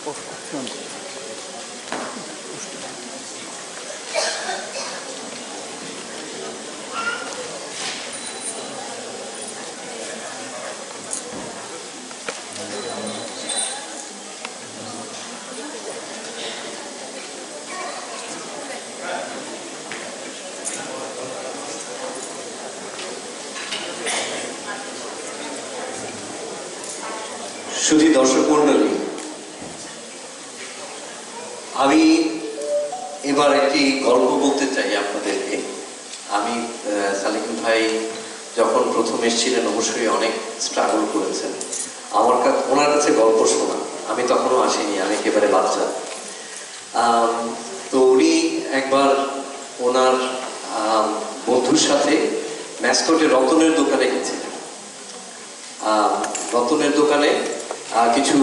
শুধু দর্শক মন্ডলী, আমি এবার একটি গল্প বলতে চাই আপনাদেরকে। আমি সালেকিন ভাই যখন প্রথম এসেছিলেন অবশ্যই অনেক স্ট্রাগল করেছেন। ওনার কাছে গল্প শোনা, আমি তখনও আসিনি, আমি একেবারে বাচ্চা। তো উনি একবার ওনার বন্ধুর সাথে ম্যাসকটে রতনের দোকানে গেছিলেন। রতনের দোকানে কিছু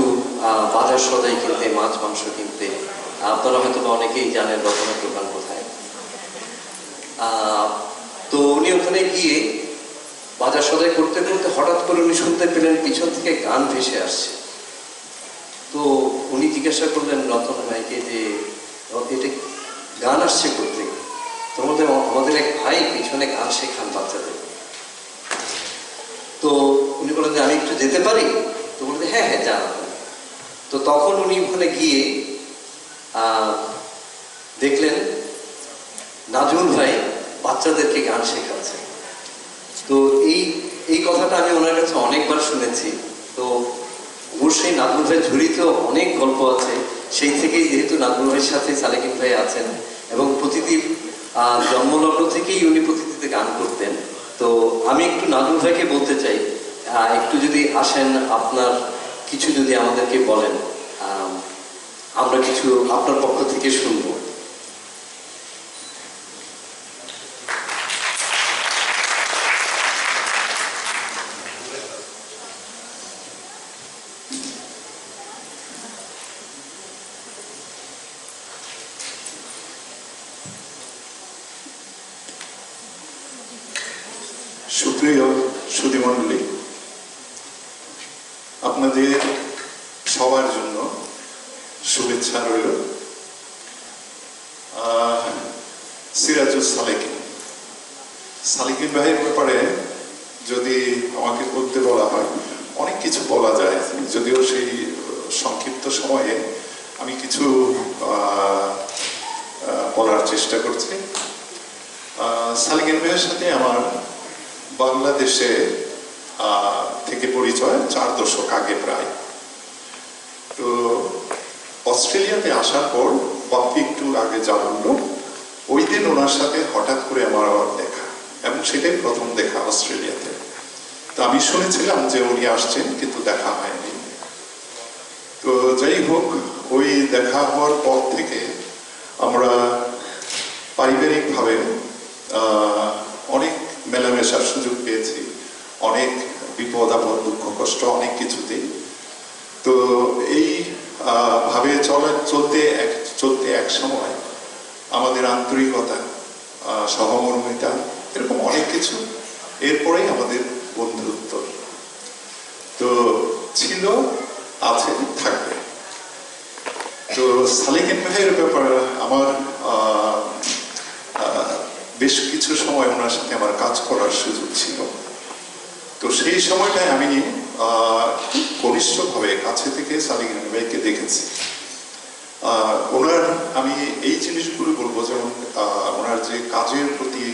বাজার সদাই কিনতে, মাছ মাংস কিনতে। আপনারা হয়তো অনেকেই জানেন রতনের দোকান কোথায়। তো উনি ওখানে গিয়ে বাজার সদাই করতে করতে হঠাৎ করে উনি শুনতে পেলেন পিছন থেকে গান ভেসে আসছে। তো উনি জিজ্ঞাসা করলেন রতন ভাইকে যে এটা গান আসছে করতে। তোমাদের আমাদের এক ভাই পিছনে গান শেখান বাচ্চাদের। তো উনি বললেন যে আমি একটু যেতে পারি? তো বললেন হ্যাঁ হ্যাঁ যান। তো তখন উনি ওখানে গিয়ে দেখলেন নাজমুল ভাই বাচ্চাদেরকে গান শেখাচ্ছে। তো এই কথাটা আমি ওনার কাছে অনেকবার শুনেছি। তো অবশ্যই নাজমুল ভাই ঝুড়িতে অনেক গল্প আছে। সেই থেকেই যেহেতু নাজমুল ভাইয়ের সাথে সালেকিন ভাই আছেন এবং প্রতিটি জন্মলগ্ন থেকেই উনি প্রতিটিতে গান করতেন। তো আমি একটু নাজমুল ভাইকে বলতে চাই, একটু যদি আসেন, আপনার কিছু যদি আমাদেরকে বলেন, আমরা কিছু আপনার পক্ষ থেকে শুনবো। সুপ্রিয় সুধীমণ্ডলী, আপনাদের সবার জন্য শুভেচ্ছা রইল। সিরাজুল সালেকিন ভাইয়ের ব্যাপারে যদি আমাকে বলতে বলা হয়, অনেক কিছু বলা যায়, যদিও সেই সংক্ষিপ্ত সময়ে আমি কিছু বলার চেষ্টা করছি। সালেকিন ভাইয়ের সাথে আমার বাংলাদেশে থেকে পরিচয় 4 দশক আগে প্রায়। তো অস্ট্রেলিয়াতে আসার পর বাপ্পি একটু আগে যা বলল, ওই দিন ওনার সাথে হঠাৎ করে আমার আবার দেখা, এবং সেটাই প্রথম দেখা অস্ট্রেলিয়াতে। তো আমি শুনেছিলাম যে উনি আসছেন, কিন্তু দেখা হয়নি। তো যাই হোক, ওই দেখা হওয়ার পর থেকে আমরা পারিবারিকভাবে অনেক মেলামেশার সুযোগ পেয়েছি, অনেক বিপদ আপদ, দুঃখ কষ্ট, অনেক কিছুতেই। তো এই ভাবে চলতে এক সময় আমাদের আন্তরিকতা, সহমর্মিতা, এরকম অনেক কিছু, এরপরেই আমাদের বন্ধুত্ব তো ছিল, আছে, থাকবে। তো সালেকিন ভাইয়ের ব্যাপারে আমার বেশ কিছু সময় ওনার সাথে আমার কাজ করার সুযোগ ছিল। তো সেই সময়টায় আমি ঘনিষ্ঠভাবে কাছে থেকে সালেকিন ভাইকে দেখেছি। ওনার আমি এই জিনিসগুলো বলবো, যেমন ওনার যে কাজের প্রতি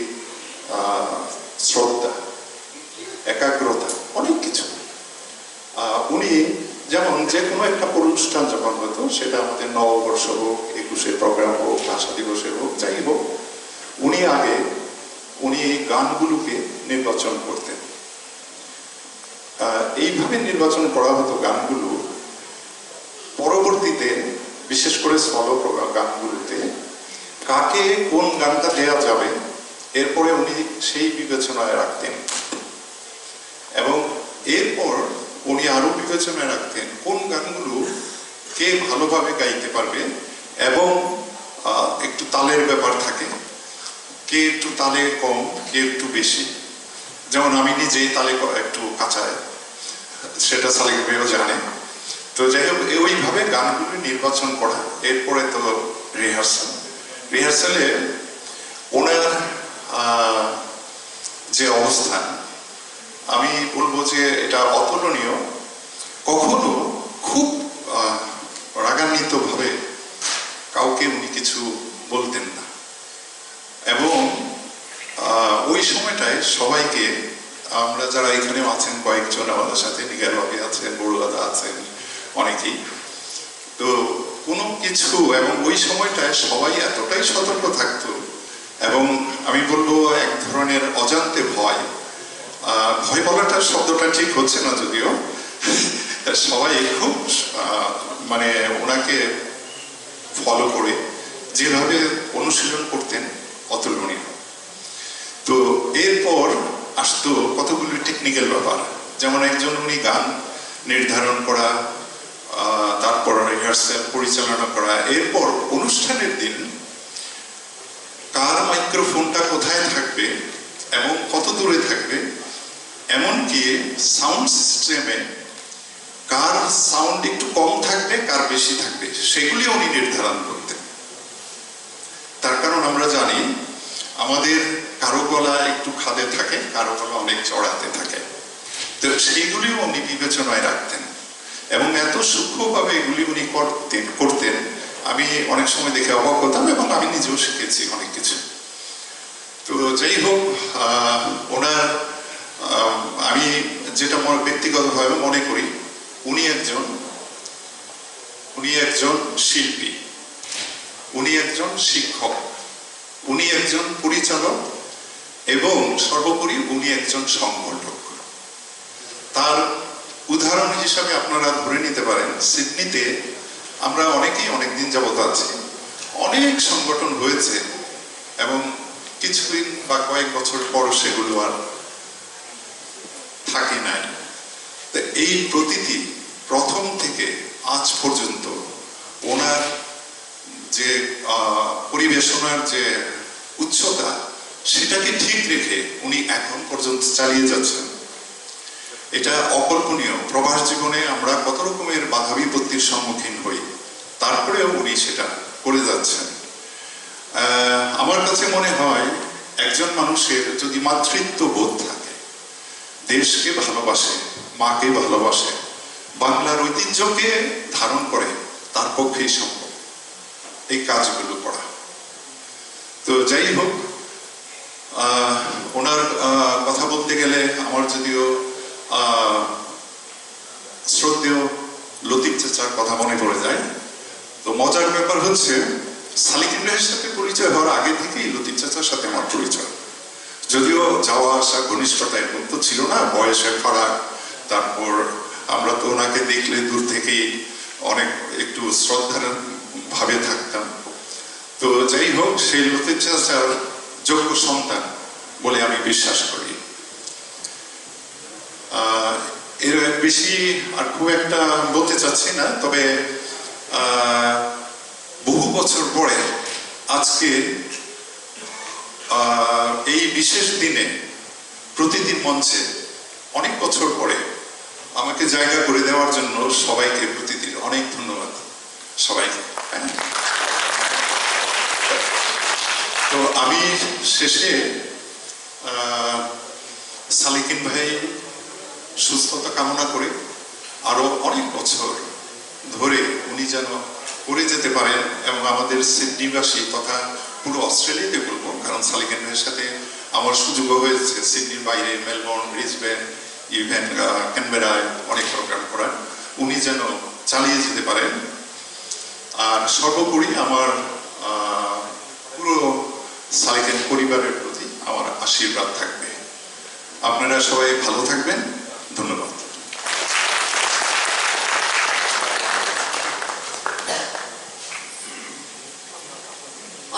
শ্রদ্ধা, একাগ্রতা, অনেক কিছু। উনি যেমন যে কোনো একটা অনুষ্ঠান যখন হতো, সেটা আমাদের নববর্ষ হোক, 21শে প্রোগ্রাম হোক, ভাষা দিবসে হোক, যাই হোক, উনি গানগুলোকে নির্বাচন করতেন। এইভাবে নির্বাচন করা হতো গানগুলো। পরবর্তীতে বিশেষ করে সলো গানগুলোতে কাকে কোন গানটা দেয়া যাবে, এরপরে উনি সেই বিবেচনায় রাখতেন। এবং এরপর উনি আরো বিবেচনায় রাখতেন কোন গানগুলো কে ভালোভাবে গাইতে পারবে, এবং একটু তালের ব্যাপার থাকে, কে একটু তালে কম, কে একটু বেশি। যেমন আমি নিজেই তালে একটু কাঁচায়, সেটা সালেকিন ভাইও জানে। তো যাই হোক ওইভাবে গানগুলো নির্বাচন করা, এরপরে তো রিহার্সালে ওনার যে অবস্থান, আমি বলবো যে এটা অতুলনীয়। কখনো খুব রাগান্বিত ভাবে কাউকে উনি কিছু বলতেন না, এবং ওই সময়টায় সবাইকে, আমরা যারা এখানেও আছেন কয়েকজন আমাদের সাথে, নিগারবাবি আছেন, বড়ুয়াদা আছেন, অনেকেই, তো কোনো কিছু, এবং ওই সময়টায় সবাই এতটাই সতর্ক থাকতো, এবং আমি বলবো এক ধরনের অজান্তে ভয়, ভয় বলাটা শব্দটা ঠিক হচ্ছে না যদিও, সবাই খুব মানে ওনাকে ফলো করে যেভাবে অনুশীলন করতেন অতুলনীয়। তো এরপর আসতো কতগুলি টেকনিক্যাল ব্যাপার, যেমন একজন উনি গান নির্ধারণ করা, তারপর রিহার্সাল পরিচালনা করা, এরপর অনুষ্ঠানের দিন কার মাইক্রোফোনটা কোথায় থাকবে এবং কত দূরে থাকবে, এমনকি সাউন্ড সিস্টেমে কার সাউন্ড একটু কম থাকবে কার বেশি থাকবে সেগুলি উনি নির্ধারণ করতেন। তার কারণ আমরা জানি আমাদের কারো গলা একটু খাদে থাকে, কারো গলা অনেক চড়াতে থাকে, তো সেইগুলিও উনি বিবেচনায় রাখতেন, এবং এত সূক্ষ্মভাবে এগুলি উনি করতেন আমি অনেক সময় দেখে অবাক হতাম, এবং আমি নিজেও শিখেছি অনেক কিছু। তো যাই হোক, ওনার আমি যেটা ব্যক্তিগতভাবে মনে করি, উনি একজন শিল্পী, উনি একজন শিক্ষক, উনি একজন পরিচালক, এবং সর্বোপরি উনি একজন সংগঠক। তার উদাহরণ হিসাবে আপনারা ধরে নিতে পারেন, সিডনিতে আমরা অনেকেই অনেকদিন যাবত আছি, অনেক সংগঠন হয়েছে, এবং কিছুদিন বা কয়েক বছর পর সেগুলো আর থাকে নাই। এই প্রতিটি প্রথম থেকে আজ পর্যন্ত ওনার যে পরিবেশনার যে উচ্চতা, সেটাকে ঠিক রেখে উনি এখন পর্যন্ত চালিয়ে যাচ্ছেন। এটা অকল্পনীয়। প্রবাস জীবনে আমরা কত রকমের বাধা বিপত্তির সম্মুখীন হই, তারপরেও উনি সেটা করে যাচ্ছেন। আমার কাছে মনে হয় একজন মানুষের যদি মাতৃত্ব বোধ থাকে, দেশকে ভালোবাসে, মাকে ভালোবাসে, বাংলার ঐতিহ্যকে ধারণ করে, তার পক্ষেই সম্ভব এই কাজগুলো করা। তো যাই হোক, ওনার কথা বলতে গেলে আমার যদিও শ্রদ্ধেয় লতিফ চাচার কথা মনে পড়ে যায়। তো মজার ব্যাপার হচ্ছে, সালিকিন ভাইয়ের সাথে পরিচয় হওয়ার আগে থেকেই লতিফ চাচার সাথে আমার পরিচয়, যদিও যাওয়া আসা ঘনিষ্ঠতা এরকম তো ছিল না, বয়সের ফারাক, তারপর আমরা তো ওনাকে দেখলে দূর থেকেই অনেক একটু শ্রদ্ধার ভাবে থাকতাম। তো যাই হোক, সেই লতিফ চাচার যোগ্য সন্তান বলে আমি বিশ্বাস করি। এর বেশি আর খুব একটা বলতে চাচ্ছি না, তবে বহু বছর পরে আজকে এই বিশেষ দিনে প্রতিদিন মঞ্চে অনেক বছর পরে আমাকে জায়গা করে দেওয়ার জন্য সবাইকে প্রতিদিন অনেক ধন্যবাদ সবাইকে। তো আমি শেষে সালিকিন ভাই সুস্থতা কামনা করে আরো অনেক বছর ধরে উনি যেন করে যেতে পারেন, এবং আমাদের সিডনিবাসী তথা পুরো অস্ট্রেলিয়াতে বলবো, কারণ সালিকিন ভাইয়ের সাথে আমার সুযোগ হয়েছে সিডনির বাইরে, মেলবোর্ন, ব্রিসবেন, ইভেন ক্যানবেরায় অনেক প্রোগ্রাম করার, উনি যেন চালিয়ে যেতে পারেন। আর সর্বোপরি আমার পুরো সালিকিন পরিবারের প্রতি আমার আশীর্বাদ থাকবে। আপনারা সবাই ভালো থাকবেন। ধন্যবাদ।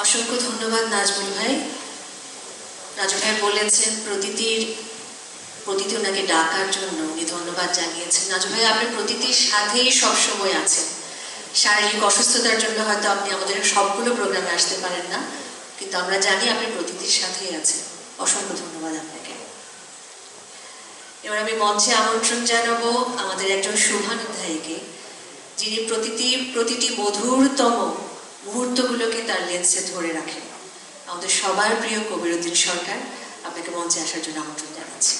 অসংখ্য ধন্যবাদ নাজমুল ভাই। রাজু ভাই বলেছেন প্রতিটি ওনাকে ডাকার জন্য উনি ধন্যবাদ জানিয়েছেন। নাজু ভাই, আপনি প্রতিটির সাথেই সবসময় আছেন। শারীরিক অসুস্থতার জন্য হয়তো আপনি আমাদের সবগুলো প্রোগ্রামে আসতে পারেন না, কিন্তু আমরা জানি আপনি প্রতিটির সাথেই আছেন। অসংখ্য ধন্যবাদ আপনাকে। এবার আমি মঞ্চে আমন্ত্রণ জানাবো আমাদের একজন শুভানুধ্যায়ীকে, যিনি প্রতিটি মধুরতম মুহূর্তগুলোকে তার লেন্সে ধরে রাখেন। আমাদের সবার প্রিয় কবিরউদ্দিন সরকার, আপনাকে মঞ্চে আসার জন্য আমন্ত্রণ জানাচ্ছি।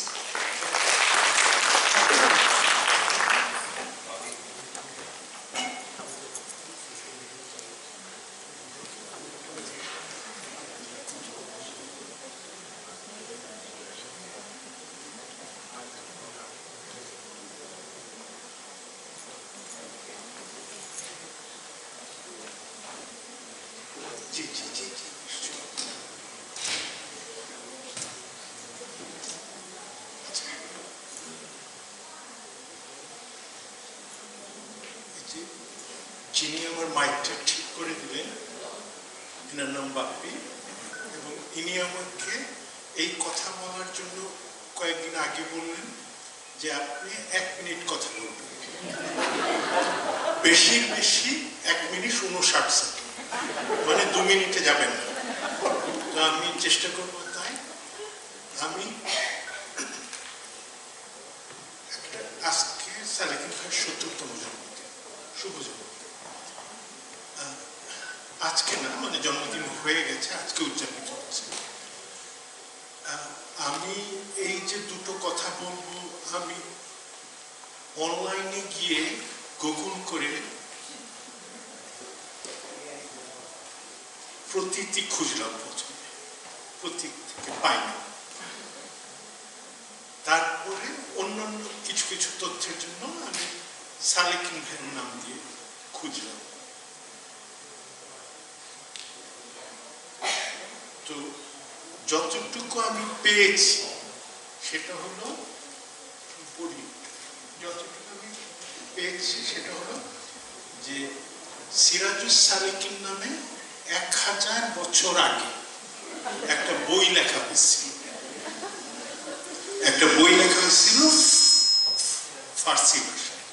জি জি জি জি নিশ্চয়ই। এই যে যিনি আমার মাইকটা ঠিক করে দিলেন, এনার নাম বাপ্পি, এবং ইনি আমাকে এই কথা বলার জন্য কয়েকদিন আগে বললেন যে আপনি 1 মিনিট কথা বলবেন, বেশি 1 মিনিট 59 সেকেন্ড, মানে 2 মিনিটে যাবেন না। তো আমি চেষ্টা করবো তাই। আমি আজকে সালেকিন ভাইয়ের ৭০তম জন্মদিন, শুভ জন্মদিন। আজকে না, মানে জন্মদিন হয়ে গেছে, আজকে উদযাপিত হচ্ছে। আমি এই যে দুটো কথা বলবো, আমি অনলাইনে গিয়ে গুগল করে প্রতীকটি খুঁজলাম, প্রথমে প্রতীক থেকে পাইনি। তারপরে অন্যান্য কিছু কিছু তথ্যের জন্য আমি সালেকিন ভাইয়ের নাম দিয়ে খুঁজলাম। তো যতটুকু আমি পেয়েছি সেটা হলো, যতটুকু আমি পেয়েছি সেটা হলো যে সিরাজুস সালেকিন নামে 1000 বছর আগে একটা বই লেখা হয়েছিল। একটা বই লেখা হয়েছিল ফার্সি ভাষায়,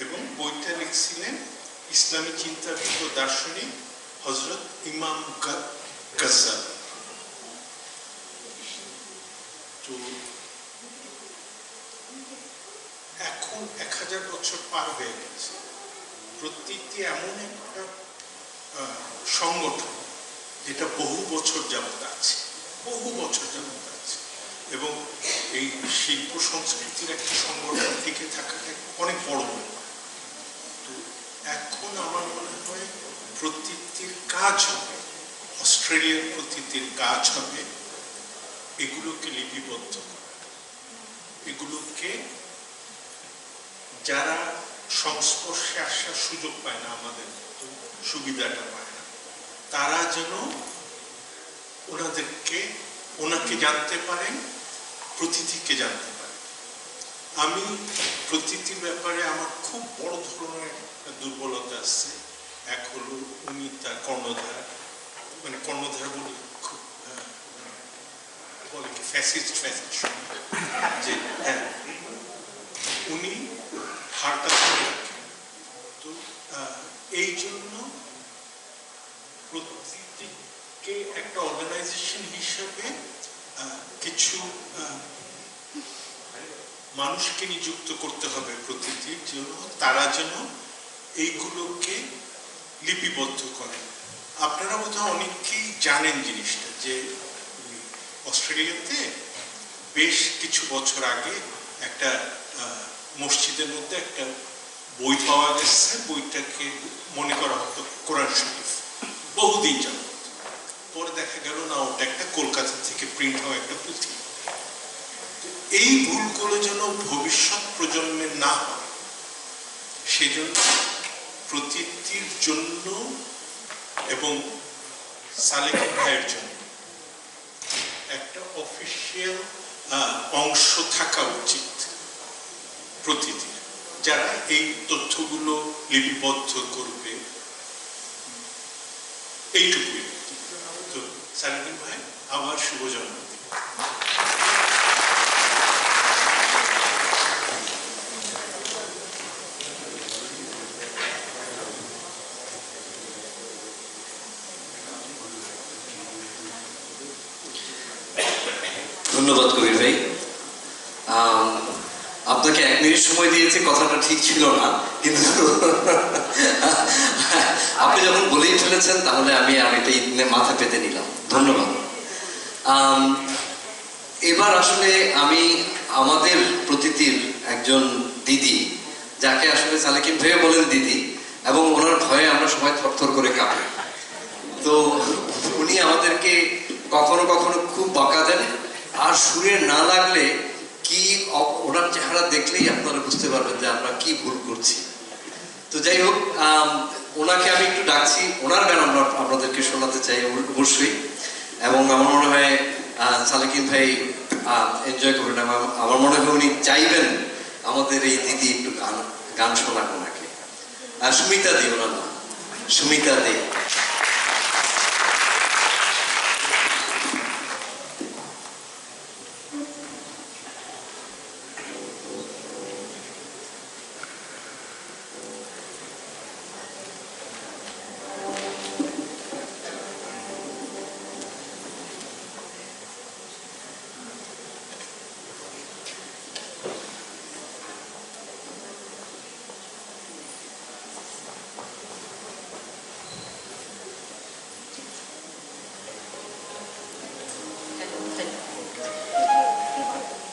এবং বইটা লিখছিলেন ইসলামী চিন্তাবিদ ও দার্শনিক হযরত ইমাম গাজ্জালী। তো এখন 1000 বছর পার হয়ে গেছে। প্রত্যেকটি এমন একটা সংগঠন যেটা বহু বছর যাবত আছে, এবং এই শিল্প সংস্কৃতির একটা সংগঠন টিকে থাকাটা অনেক বড় ব্যাপার। তো এখন আমার মনে হয় প্রতীকটির কাজ হবে, অস্ট্রেলিয়ার প্রতীকটির কাজ হবে এগুলোকে লিপিবদ্ধ করা, এগুলোকে যারা সংস্পর্শে আসার সুযোগ পায় না, আমাদের সুবিধাটা পায় না, তারা যেন ওনাকে জানতে পারেন, প্রতীককে জানতে পারেন। আমি প্রতীকটির ব্যাপারে আমার খুব বড় ধরনের একটা দুর্বলতা আছে। এক হলো উনি তার কর্ণধার, মানে কর্ণধার বলে খুব বলে কি ফ্যাসিস্ট যে হ্যাঁ, উনি হারটা ধরে রাখেন। তো এই জন্য প্রতীককে একটা অর্গানাইজেশন হিসাবে কিছু মানুষকে নিযুক্ত করতে হবে প্রতীকটির জন্য, তারা যেন এইগুলোকে লিপিবদ্ধ করে। আপনারা বোধহয় অনেকেই জানেন জিনিসটা, যে অস্ট্রেলিয়াতে বেশ কিছু বছর আগে একটা মসজিদের মধ্যে একটা বই পাওয়া গেছে, বইটাকে মনে করা হতো কোরআন শরীফ, বহুদিন যাবত। পরে দেখা গেল না, ওটা একটা কলকাতা থেকে প্রিন্ট হওয়া একটা পুঁথি। এই ভুলগুলো যেন ভবিষ্যৎ প্রজন্মের না হয়, সেজন্য প্রতীকটির জন্য এবং সালেকিন ভাইয়ের জন্য একটা অফিসিয়াল অংশ থাকা উচিত প্রতীকটির, যারা এই তথ্যগুলো লিপিবদ্ধ করবে। এইটুকুই। তো সালেকিন ভাই, আবার শুভ জন্মদিন। ধন্যবাদ কবির ভাই। আপনাকে 1 মিনিট সময় দিয়েছে, কথাটা ঠিক ছিল না, কিন্তু ফেলেছেন তাহলে আমি আর এটাই মাথা পেতে নিলাম। ধন্যবাদ। এবার আসলে আমি আমাদের প্রতীতির একজন দিদি, যাকে আসলে সালেকিন ভাইও বলেন দিদি, এবং ওনার ভয়ে আমরা সবাই থরথর করে কাঁপি। তো উনি আমাদেরকে কখনো কখনো খুব বকা দেন, আর সুরে না লাগলে কি ওনার চেহারা দেখলেই আপনারা বুঝতে পারবেন যে আমরা কি ভুল করছি। তো যাই হোক, ওনাকে আমি একটু ডাকছি, ওনার গান আমরা আপনাদেরকে শোনাতে চাই অবশ্যই, এবং আমার মনে হয় সালেকিন ভাই এনজয় করবেন। আমার মনে হয় উনি চাইবেন আমাদের এই দিদি একটু গান শোনাক ওনাকে। সুমিতা দে ওনার নাম, সুমিতা দে।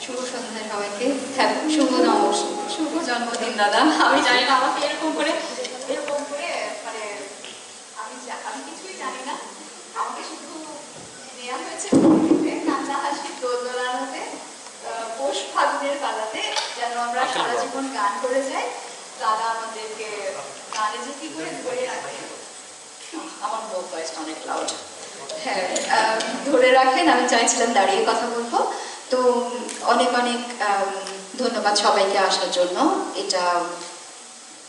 শুভ সন্ধ্যা সবাইকে, শুভ শুভ জন্মদিন দাদা। আমি জানি না আমাকে এরকম করে মানে আমি কিছুই জানি না, আমাকে শুধু নেওয়া হয়েছে কান্না হাসি দোল দোলানোতে, পৌষ ফাল্গুনের পালাতে, যেন আমরা সারা জীবন গান করে যাই। দাদা আমাদেরকে গানে যে কি করে ধরে রাখে, আমার ভয়েসটা অনেক লাউড, হ্যাঁ ধরে রাখেন। আমি চাইছিলাম দাঁড়িয়ে কথা বলবো। তো অনেক অনেক ধন্যবাদ সবাইকে আসার জন্য। এটা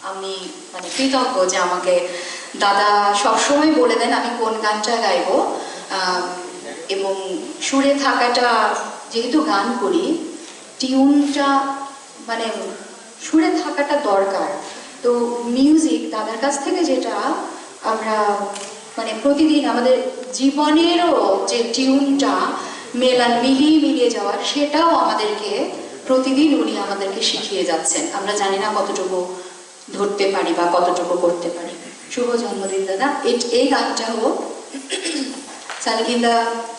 আমি মানে কৃতজ্ঞ যে আমাকে দাদা সবসময় বলে দেন আমি কোন গানটা গাইবো, এবং সুরে থাকাটা, যেহেতু গান করি টিউনটা মানে সুরে থাকাটা দরকার। তো মিউজিক দাদার কাছ থেকে যেটা আমরা মানে প্রতিদিন আমাদের জীবনেরও যে টিউনটা মিলিয়ে যাওয়ার, সেটাও আমাদেরকে প্রতিদিন উনি আমাদেরকে শিখিয়ে যাচ্ছেন। আমরা জানি না কতটুকু ধরতে পারি বা কতটুকু করতে পারি। শুভ জন্মদিন দাদা। এই গানটাও সালেকিন দা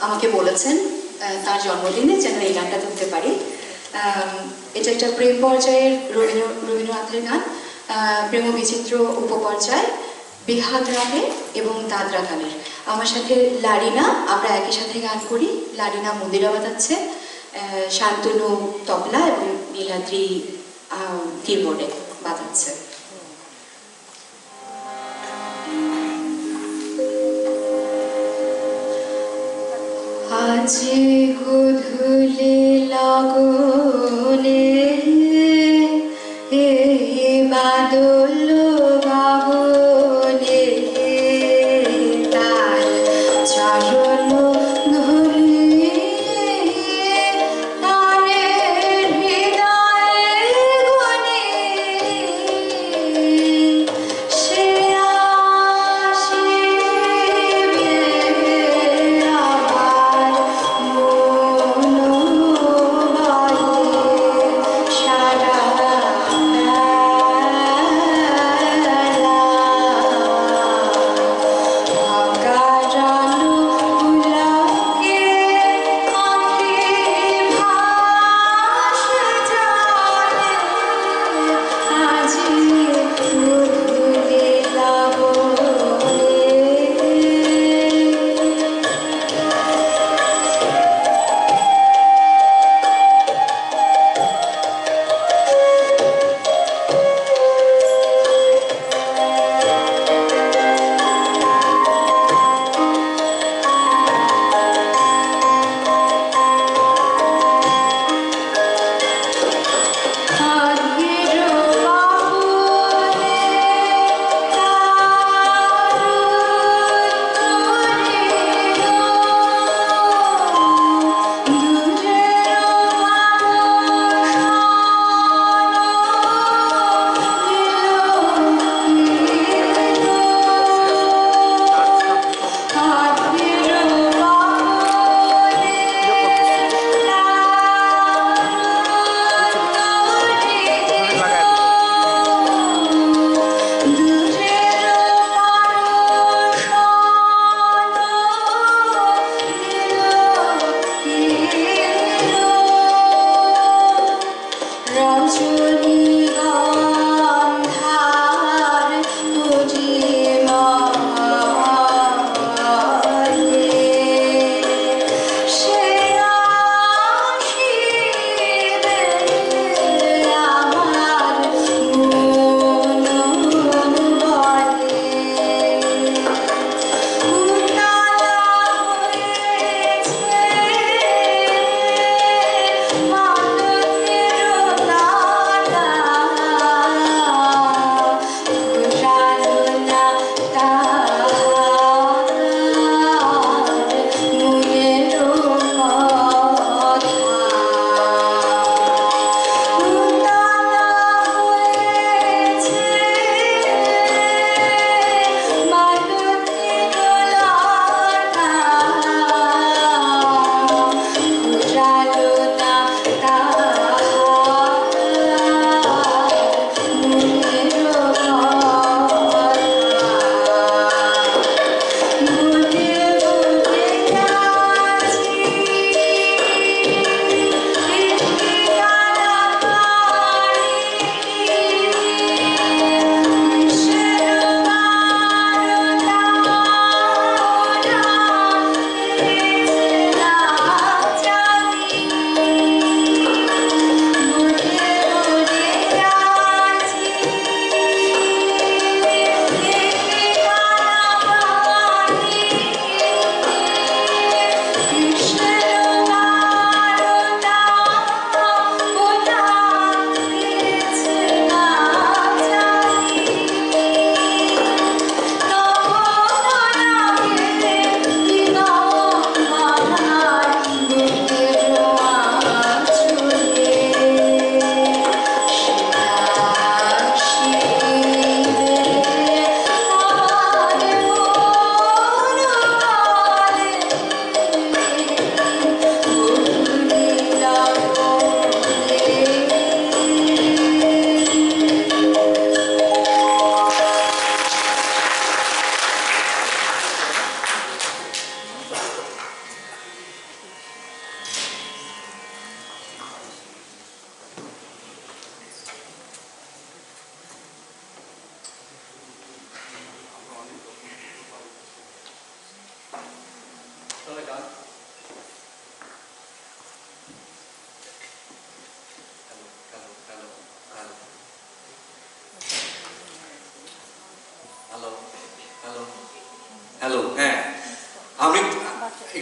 আমাকে বলেছেন তার জন্মদিনে যেন এই গানটা ধরতে পারি। এটা একটা প্রেম পর্যায়ের রবীন্দ্রনাথের গান, প্রেম বিচিত্র উপপর্যায়, বেহাত রাগে এবং দাদরা গানের। আমার সাথে লারিনা, আমরা একই সাথে গান করি। লারিনা মন্দিরা বাজাচ্ছে, শান্তনু তবলা এবং নীলাদ্রি কিবোর্ডে বাজাচ্ছে। আজ গোধূলি লগনে বাদল গাবনে তার চরণ ধরি তারে হৃদয় গুনে সে আসিবে আমার মনোবায়ে সারা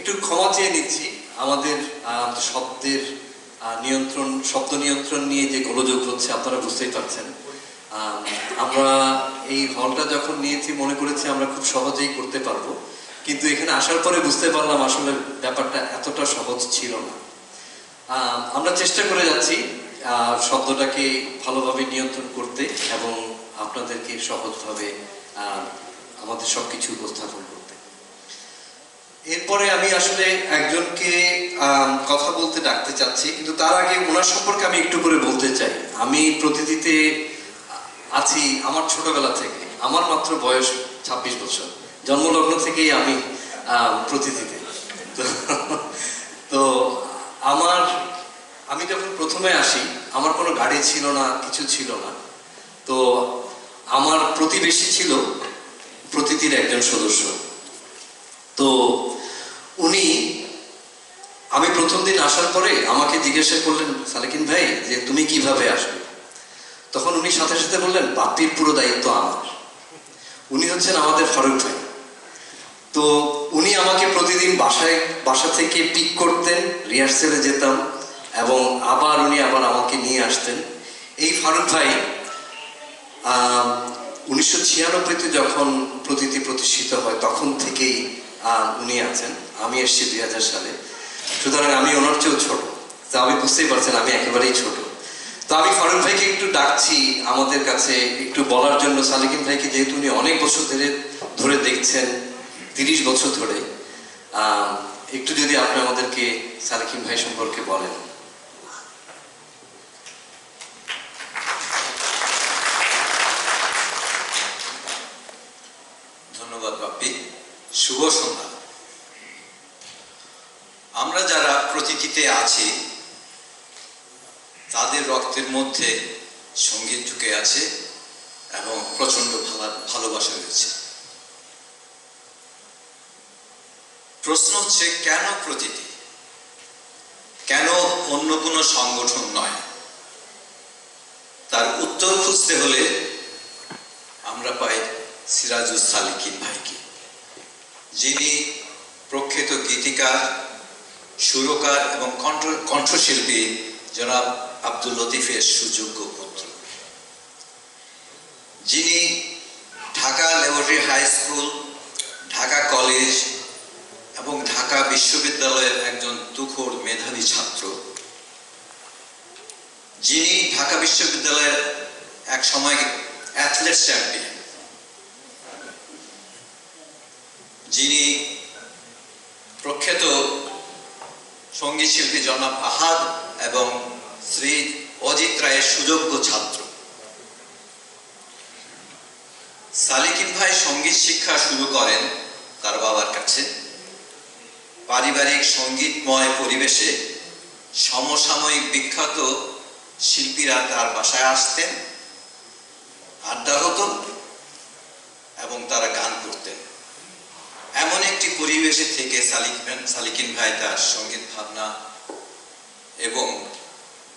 একটু ক্ষমা চেয়ে নিচ্ছি আমাদের শব্দ নিয়ন্ত্রণ নিয়ে যে গোলযোগ হচ্ছে আপনারা বুঝতেই পারছেন। আমরা এই হলটা যখন নিয়েছি মনে করেছি আমরা খুব সহজেই করতে পারবো, কিন্তু এখানে আসার পরে বুঝতে পারলাম আসলে ব্যাপারটা এতটা সহজ ছিল না। আমরা চেষ্টা করে যাচ্ছি শব্দটাকে ভালোভাবে নিয়ন্ত্রণ করতে এবং আপনাদেরকে সহজভাবে আমাদের সবকিছু উপস্থাপন করতে। এরপরে আমি আসলে একজনকে কথা বলতে ডাকতে চাচ্ছি, কিন্তু তার আগে ওনার সম্পর্কে আমি একটু করে বলতে চাই। আমি প্রতিদিতে আছি আমার ছোটবেলা থেকে, আমার মাত্র বয়স 26 বছর, জন্মলগ্ন থেকেই আমি প্রতিদিতে। তো আমি যখন প্রথমে আসি আমার কোনো গাড়ি ছিল না, কিছু ছিল না। তো আমার প্রতিবেশী ছিল প্রতিদির একজন সদস্য। তো আমি প্রথম দিন আসার পরে আমাকে জিজ্ঞাসা করলেন, সালেকিন ভাই যে তুমি কিভাবে আসবে? তখন উনি সাথে সাথে বললেন, বাপির পুরো দায়িত্ব আমার। উনি হচ্ছেন আমাদের ফারুক ভাই। তো উনি আমাকে প্রতিদিন বাসা থেকে পিক করতেন, রিহার্সেলে যেতাম এবং উনি আবার আমাকে নিয়ে আসতেন। এই ফারুক ভাই 1996-তে যখন প্রতিষ্ঠিত হয় তখন থেকেই উনি আছেন। আমি এসেছি 2000 সালে, সুতরাং আমি ওনার চেয়েও ছোট। তো আমি বুঝতেই পারছেন আমি একেবারেই ছোট। তো আমি ফারুক ভাইকে একটু ডাকছি আমাদের কাছে একটু বলার জন্য। সালেকিন ভাইকে যেহেতু উনি অনেক বছর ধরে দেখছেন, 30 বছর ধরে, একটু যদি আপনি আমাদেরকে সালেকিন ভাই সম্পর্কে বলেন। ধন্যবাদ বাপ্পি। শুভ সন্ধ্যা। আমরা যারা প্রতীকীতে আছি তাদের রক্তের মধ্যে সঙ্গীত ঢুকে আছে এবং প্রচন্ড ভালোবাসা রয়েছে। প্রশ্ন হচ্ছে কেন প্রতীকী, কেন অন্য কোনো সংগঠন নয়? তার উত্তর খুঁজতে হলে আমরা পাই সিরাজুস সালেকিন ভাইকে, যিনি প্রখ্যাত গীতিকার, সুরকার এবং কণ্ঠশিল্পী জনাব আব্দুল লতিফের সুযোগ্য পুত্র, যিনি Dhaka laboratory high school, Dhaka college এবং ঢাকা বিশ্ববিদ্যালয়ের একজন তুখোর মেধাবী ছাত্র, যিনি ঢাকা বিশ্ববিদ্যালয়ের এক সময় অ্যাথলেট চ্যাম্পিয়ন, যিনি প্রখ্যাত সঙ্গীত শিল্পী জনাব আহাদ এবং শ্রী অজিত রায়ের সুযোগ্য ছাত্র। সালেকিন ভাই সঙ্গীত শিক্ষা শুরু করেন তার বাবার কাছে। পারিবারিক সঙ্গীতময় পরিবেশে সমসাময়িক বিখ্যাত শিল্পীরা তার বাসায় আসতেন, আড্ডা হতো এবং তারা গান করতেন। এমন একটি পরিবেশে থেকে সালেকিন ভাই তার সঙ্গীত ভাবনা এবং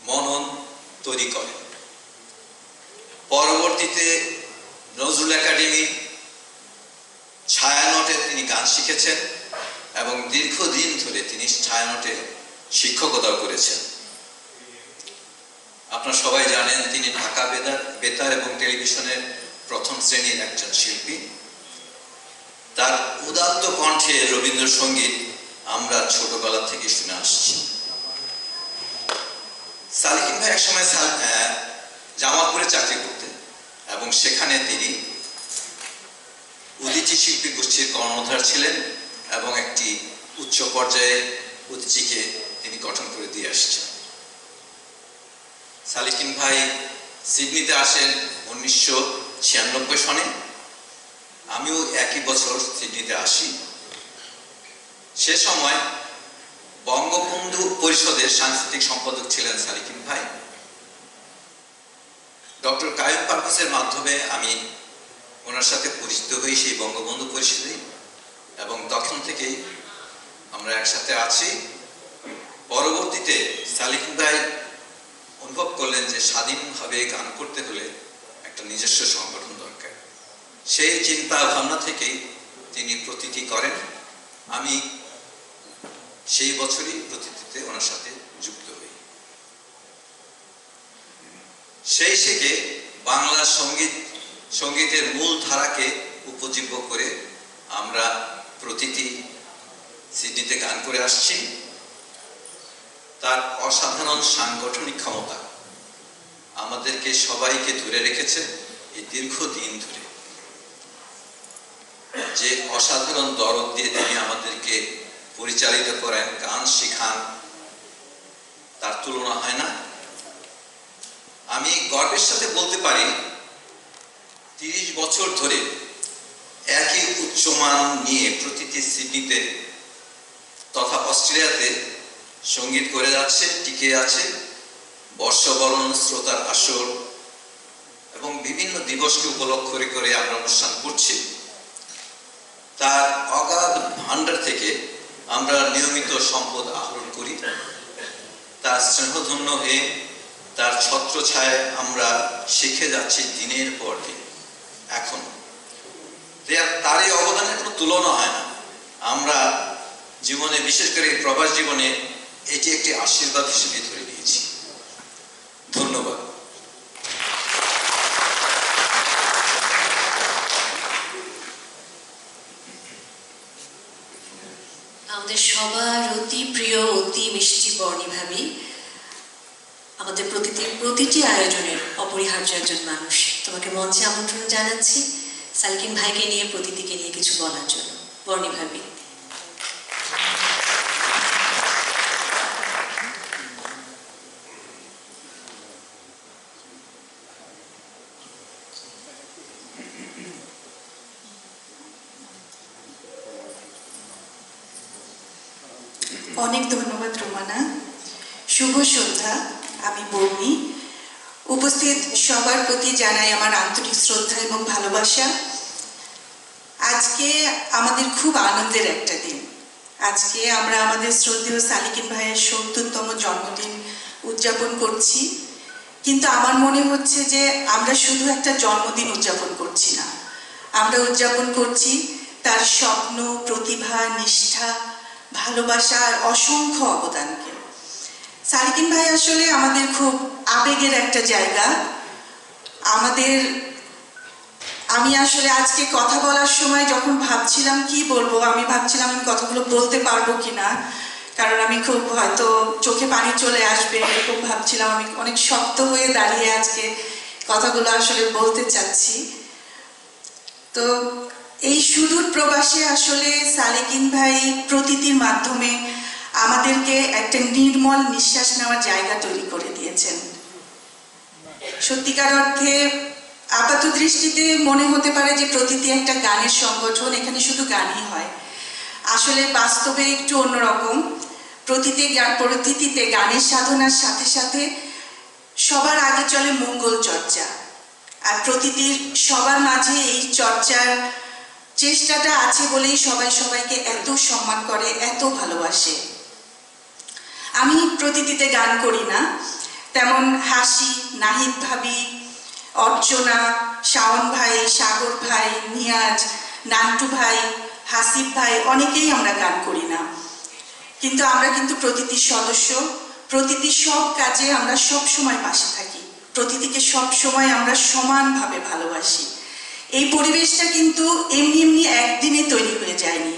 মনন তৈরি করেন। পরবর্তীতে নজরুল একাডেমি, ছায়ানটে তিনি গান শিখেছেন এবং দীর্ঘদিন ধরে তিনি ছায়ানটে শিক্ষকতাও করেছেন। আপনারা সবাই জানেন তিনি ঢাকা বেতার এবং টেলিভিশনের প্রথম শ্রেণীর একজন শিল্পী। তার উদাত্ত কণ্ঠে রবীন্দ্রসঙ্গীত আমরা ছোটবেলা থেকে শুনে আসছি। সালেকিন ভাই একসময় জামালপুরে চাকরি করতেন এবং সেখানে তিনি উদীচী শিল্পী গোষ্ঠীর কর্ণধার ছিলেন এবং একটি উচ্চ পর্যায়ে উদীচীকে তিনি গঠন করে দিয়ে আসছেন। সালেকিন ভাই সিডনিতে আসেন 1996 সনে। আমিও একই বছর সিডনিতে আসি। সে সময় বঙ্গবন্ধু পরিষদের সাংস্কৃতিক সম্পাদক ছিলেন সালেকিন ভাই। ডক্টর কায়ুম পারভেজের মাধ্যমে আমি ওনার সাথে পরিচিত হই সেই বঙ্গবন্ধু পরিষদে এবং তখন থেকেই আমরা একসাথে আছি। পরবর্তীতে সালেকিন ভাই অনুভব করলেন যে স্বাধীনভাবে গান করতে হলে একটা নিজস্ব সংগঠন দরকার। সেই চিন্তা ভাবনা থেকেই তিনি প্রতীকী করেন। আমি সেই বছরই প্রতিটিতে ওনার সাথে যুক্ত হই। সেই থেকে বাংলা সঙ্গীতের মূল ধারাকে উপজীব্য করে আমরা প্রতিটি সিডনিতে গান করে আসছি। তার অসাধারণ সাংগঠনিক ক্ষমতা আমাদেরকে সবাইকে ধরে রেখেছে এই দীর্ঘদিন ধরে। যে অসাধারণ দরদ দিয়ে তিনি আমাদেরকে পরিচালিত করেন, গান শেখান, তার তুলনা হয় না। আমি গর্বের সাথে বলতে পারি 30 বছর ধরে একই উচ্চমান নিয়ে প্রতিটি সিডনিতে তথা অস্ট্রেলিয়াতে সঙ্গীত করে যাচ্ছে, টিকে আছে। বর্ষবরণ, শ্রোতার আসর এবং বিভিন্ন দিবসকে উপলক্ষ করে আমরা অনুষ্ঠান করছি। তার অগাধ ভান্ডার থেকে আমরা নিয়মিত সম্পদ আহরণ করি। তার স্নেহধন্য হয়ে তার ছত্রছায়ায় আমরা শিখে যাচ্ছি দিনের পর দিন। এখন তার এই অবদানের কোনো তুলনা হয় না। আমরা জীবনে, বিশেষ করে প্রবাস জীবনে, এটি একটি আশীর্বাদ হিসেবে ধরে নিয়েছি। ধন্যবাদ। আমাদের সবার অতি প্রিয়, অতি মিষ্টি বর্ণী ভাবি আমাদের প্রতিটি আয়োজনের অপরিহার্য একজন মানুষ। তোমাকে মঞ্চে আমন্ত্রণ জানাচ্ছি সালকিন ভাইকে নিয়ে, প্রতিটিকে নিয়ে কিছু বলার জন্য। বর্ণী ভাবি। অনেক ধন্যবাদ রোমানা। শুভ সন্ধ্যা, আমি বর্ণী। উপস্থিত সবার প্রতি জানাই আমার আন্তরিক শ্রদ্ধা এবং ভালোবাসা। আজকে আমাদের খুব আনন্দের একটা দিন। আজকে আমরা আমাদের শ্রদ্ধেয় সালিকিন ভাইয়ের ৭০তম জন্মদিন উদযাপন করছি। কিন্তু আমার মনে হচ্ছে যে আমরা শুধু একটা জন্মদিন উদযাপন করছি না, আমরা উদযাপন করছি তার স্বপ্ন, প্রতিভা, নিষ্ঠা, ভালোবাসা আর অসংখ্য অবদানকে। সালিকিন ভাই আসলে আমাদের খুব আবেগের একটা জায়গা। আমি আসলে আজকে কথা বলার সময় যখন ভাবছিলাম কি বলবো, আমি ভাবছিলাম আমি কথাগুলো বলতে পারবো কিনা, কারণ আমি খুব হয়তো চোখে পানি চলে আসবে এরকম ভাবছিলাম। আমি অনেক শক্ত হয়ে দাঁড়িয়ে আজকে কথাগুলো আসলে বলতে চাচ্ছি। তো এই সুদূর প্রবাসে আসলে সালিকিন ভাই প্রতীতির মাধ্যমে আমাদেরকে একটা নির্মল নিঃশ্বাস নেওয়ার জায়গা তৈরি করে দিয়েছেন। সত্যিকার অর্থে আপাত দৃষ্টিতে মনে হতে পারে যে প্রতীতি একটা গানের সংগঠন, এখানে শুধু গানই হয়। আসলে বাস্তবে একটু অন্যরকম। প্রতীতিতে গানের সাধনার সাথে সাথে সবার আগে চলে মঙ্গল চর্চা, আর প্রতীতির সবার মাঝে এই চর্চার চেষ্টাটা আছে বলেই সবাই সবাইকে এত সম্মান করে, এত ভালোবাসে। আমি প্রতীতিতে গান করি না, তেমন হাসি, নাহিদ ভাবি, অর্চনা, শাওন ভাই, সাগর ভাই, নিয়াজ, নান্টু ভাই, হাসিব ভাই, অনেকেই আমরা গান করি না। কিন্তু আমরা প্রতীতির সদস্য। প্রতীতির সব কাজে আমরা সব সময় পাশে থাকি। প্রতীতিকে সব সময় আমরা সমানভাবে ভালোবাসি। এই পরিবেশটা কিন্তু এমনি এমনি একদিনে তৈরি হয়ে যায়নি।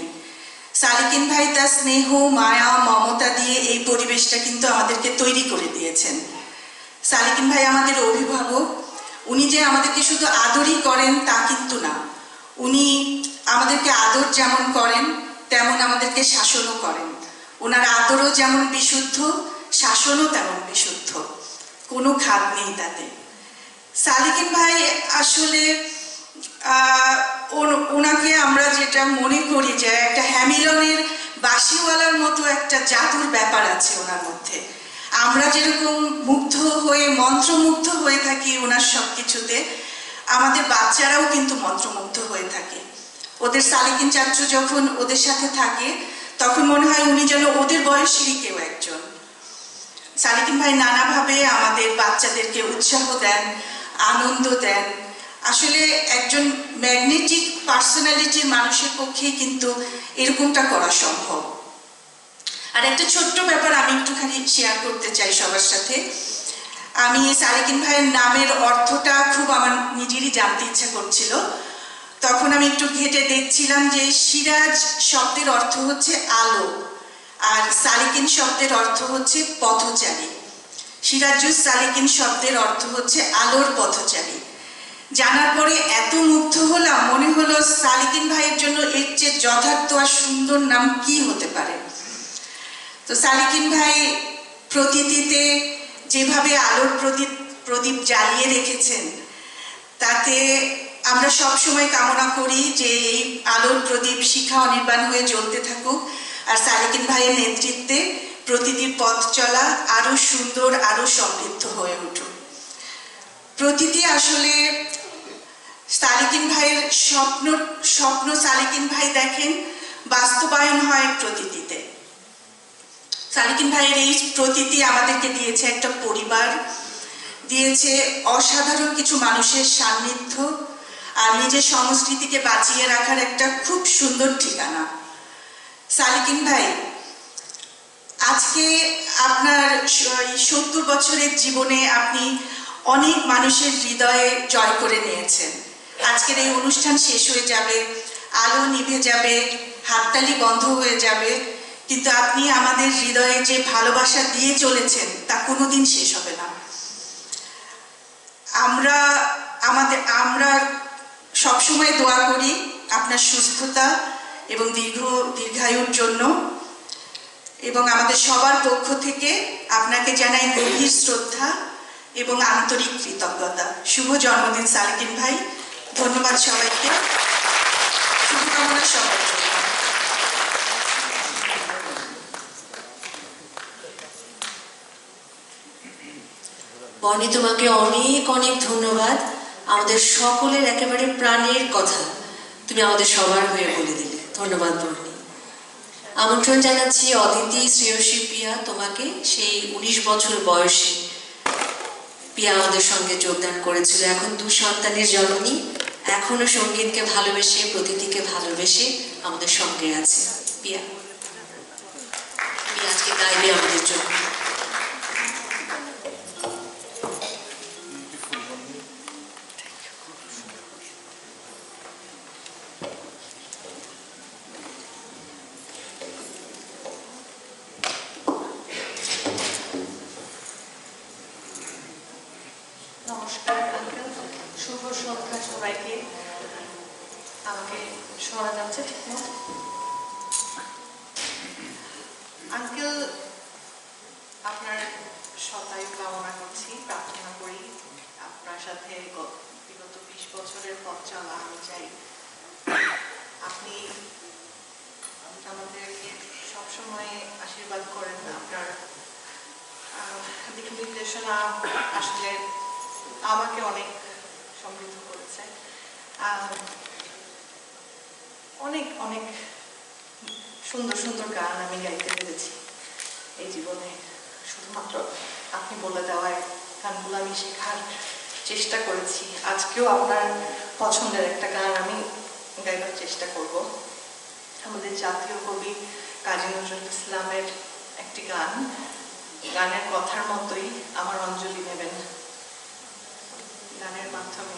সালিকিন ভাই তার স্নেহ, মায়া, মমতা দিয়ে এই পরিবেশটা কিন্তু আমাদেরকে তৈরি করে দিয়েছেন। সালিকিন ভাই আমাদের অভিভাবক। উনি যে আমাদেরকে শুধু আদরই করেন তা কিন্তু না, উনি আমাদেরকে আদর যেমন করেন তেমন আমাদেরকে শাসনও করেন। ওনার আদরও যেমন বিশুদ্ধ, শাসনও তেমন বিশুদ্ধ, কোনো খাদ নেই তাতে। সালিকিন ভাই আসলে ওনাকে আমরা যেটা মনে করি যে একটা হ্যামিলনের বাঁশিওয়ালার মতো একটা জাদুর ব্যাপার আছে ওনার মধ্যে। আমরা যেরকম মুগ্ধ হয়ে, মন্ত্রমুগ্ধ হয়ে থাকি ওনার সব কিছুতে, আমাদের বাচ্চারাও কিন্তু মন্ত্রমুগ্ধ হয়ে থাকে। ওদের সালিকিন চাচু যখন ওদের সাথে থাকে তখন মনে হয় উনি যেন ওদের বয়সেরই কেউ একজন। সালিকিন ভাই নানাভাবে আমাদের বাচ্চাদেরকে উৎসাহ দেন, আনন্দ দেন। আসলে একজন ম্যাগনেটিক পার্সোনালিটির মানুষের পক্ষেই কিন্তু এরকমটা করা সম্ভব। আর একটা ছোট্ট ব্যাপার আমি একটুখানি শেয়ার করতে চাই সবার সাথে। আমি সালেকিন ভাইয়ের নামের অর্থটা খুব আমার নিজেরই জানতে ইচ্ছা করছিল। তখন আমি একটু ঘেঁটে দেখছিলাম যে সিরাজ শব্দের অর্থ হচ্ছে আলো, আর সালেকিন শব্দের অর্থ হচ্ছে পথচারী। সিরাজুস সালেকিন শব্দের অর্থ হচ্ছে আলোর পথচারী। জানার পরে এত মুগ্ধ হলাম, মনে হলো সালেকিন ভাইয়ের জন্য এর চেয়ে যথার্থ আর সুন্দর নাম কি হতে পারে। তো সালেকিন ভাই প্রতীতিতে যেভাবে আলোর প্রদীপ জ্বালিয়ে রেখেছেন, তাতে আমরা সব সময় কামনা করি যে এই আলোর প্রদীপ শিখা অনির্বাণ হয়ে জ্বলতে থাকুক, আর সালেকিন ভাইয়ের নেতৃত্বে প্রতীতির পথ চলা আরো সুন্দর, আরো সমৃদ্ধ হয়ে উঠুক। প্রতীতি আসলে সালেকিন ভাইয়ের স্বপ্ন সালেকিন ভাই দেখেন, বাস্তবায়ন হয় প্রতীতিতে। সালেকিন ভাইয়ের এই প্রতীতি আমাদেরকে দিয়েছে একটা পরিবার, দিয়েছে অসাধারণ কিছু মানুষের সান্নিধ্য, আর নিজের সংস্কৃতিকে বাঁচিয়ে রাখার একটা খুব সুন্দর ঠিকানা। সালেকিন ভাই, আজকে আপনার 70 বছরের জীবনে আপনি অনেক মানুষের হৃদয়ে জয় করে নিয়েছেন। আজকের এই অনুষ্ঠান শেষ হয়ে যাবে, আলো নিভে যাবে, হাততালি বন্ধ হয়ে যাবে, কিন্তু আপনি আমাদের হৃদয়ে যে ভালোবাসা দিয়ে চলেছেন তা কোনোদিন শেষ হবে না। আমরা সবসময় দোয়া করি আপনার সুস্থতা এবং দীর্ঘায়ুর জন্য, এবং আমাদের সবার পক্ষ থেকে আপনাকে জানাই গভীর শ্রদ্ধা এবং আন্তরিক কৃতজ্ঞতা। শুভ জন্মদিন সালেকিন ভাই। ধন্যবাদ সবাইকে, শুভকামনা সবার জন্য। বর্ণি, তোমাকে অনেক অনেক ধন্যবাদ। আমাদের সকলের একেবারে প্রাণের কথা তুমি আমাদের সবার হয়ে বলে দিলে। ধন্যবাদ বর্ণি। আমন্ত্রণ জানাচ্ছি অদিতি, শ্রেয়সী, পিয়া তোমাকে। সেই 19 বছর বয়সে পিয়া আমাদের সঙ্গে যোগদান করেছিল। এখন 2 সন্তানের জননী, এখনো সঙ্গীতকে ভালোবেসে, প্রতীতিকে ভালোবেসে আমাদের সঙ্গে আছে। পিয়া আজকে গাইবে আমাদের জন্য। নমস্কার আঙ্কেল, শুভ সন্ধ্যা সবাইকে। আমাকে শোনা যাচ্ছে ঠিক মতো? আঙ্কেল, আপনার শতায়ু কামনা করছি, প্রার্থনা করি আপনার সাথে বিগত 20 বছরের পথ চলা আমি চাই। আপনি আমাদেরকে সবসময় আশীর্বাদ করেন। আপনার দিক নির্দেশনা আসলে আমাকে অনেক সমৃদ্ধ করেছে। অনেক অনেক সুন্দর সুন্দর গান আমি গাইতে পেরেছি এই জীবনে। শুধুমাত্র আপনি বলে দেওয়ায় গানগুলো আমি শেখার চেষ্টা করেছি। আজকেও আপনার পছন্দের একটা গান আমি গাইবার চেষ্টা করব। আমাদের জাতীয় কবি কাজী নজরুল ইসলামের একটি গান, গানের কথার মতোই আমার অঞ্জলি নেবেন গানের মাধ্যমে।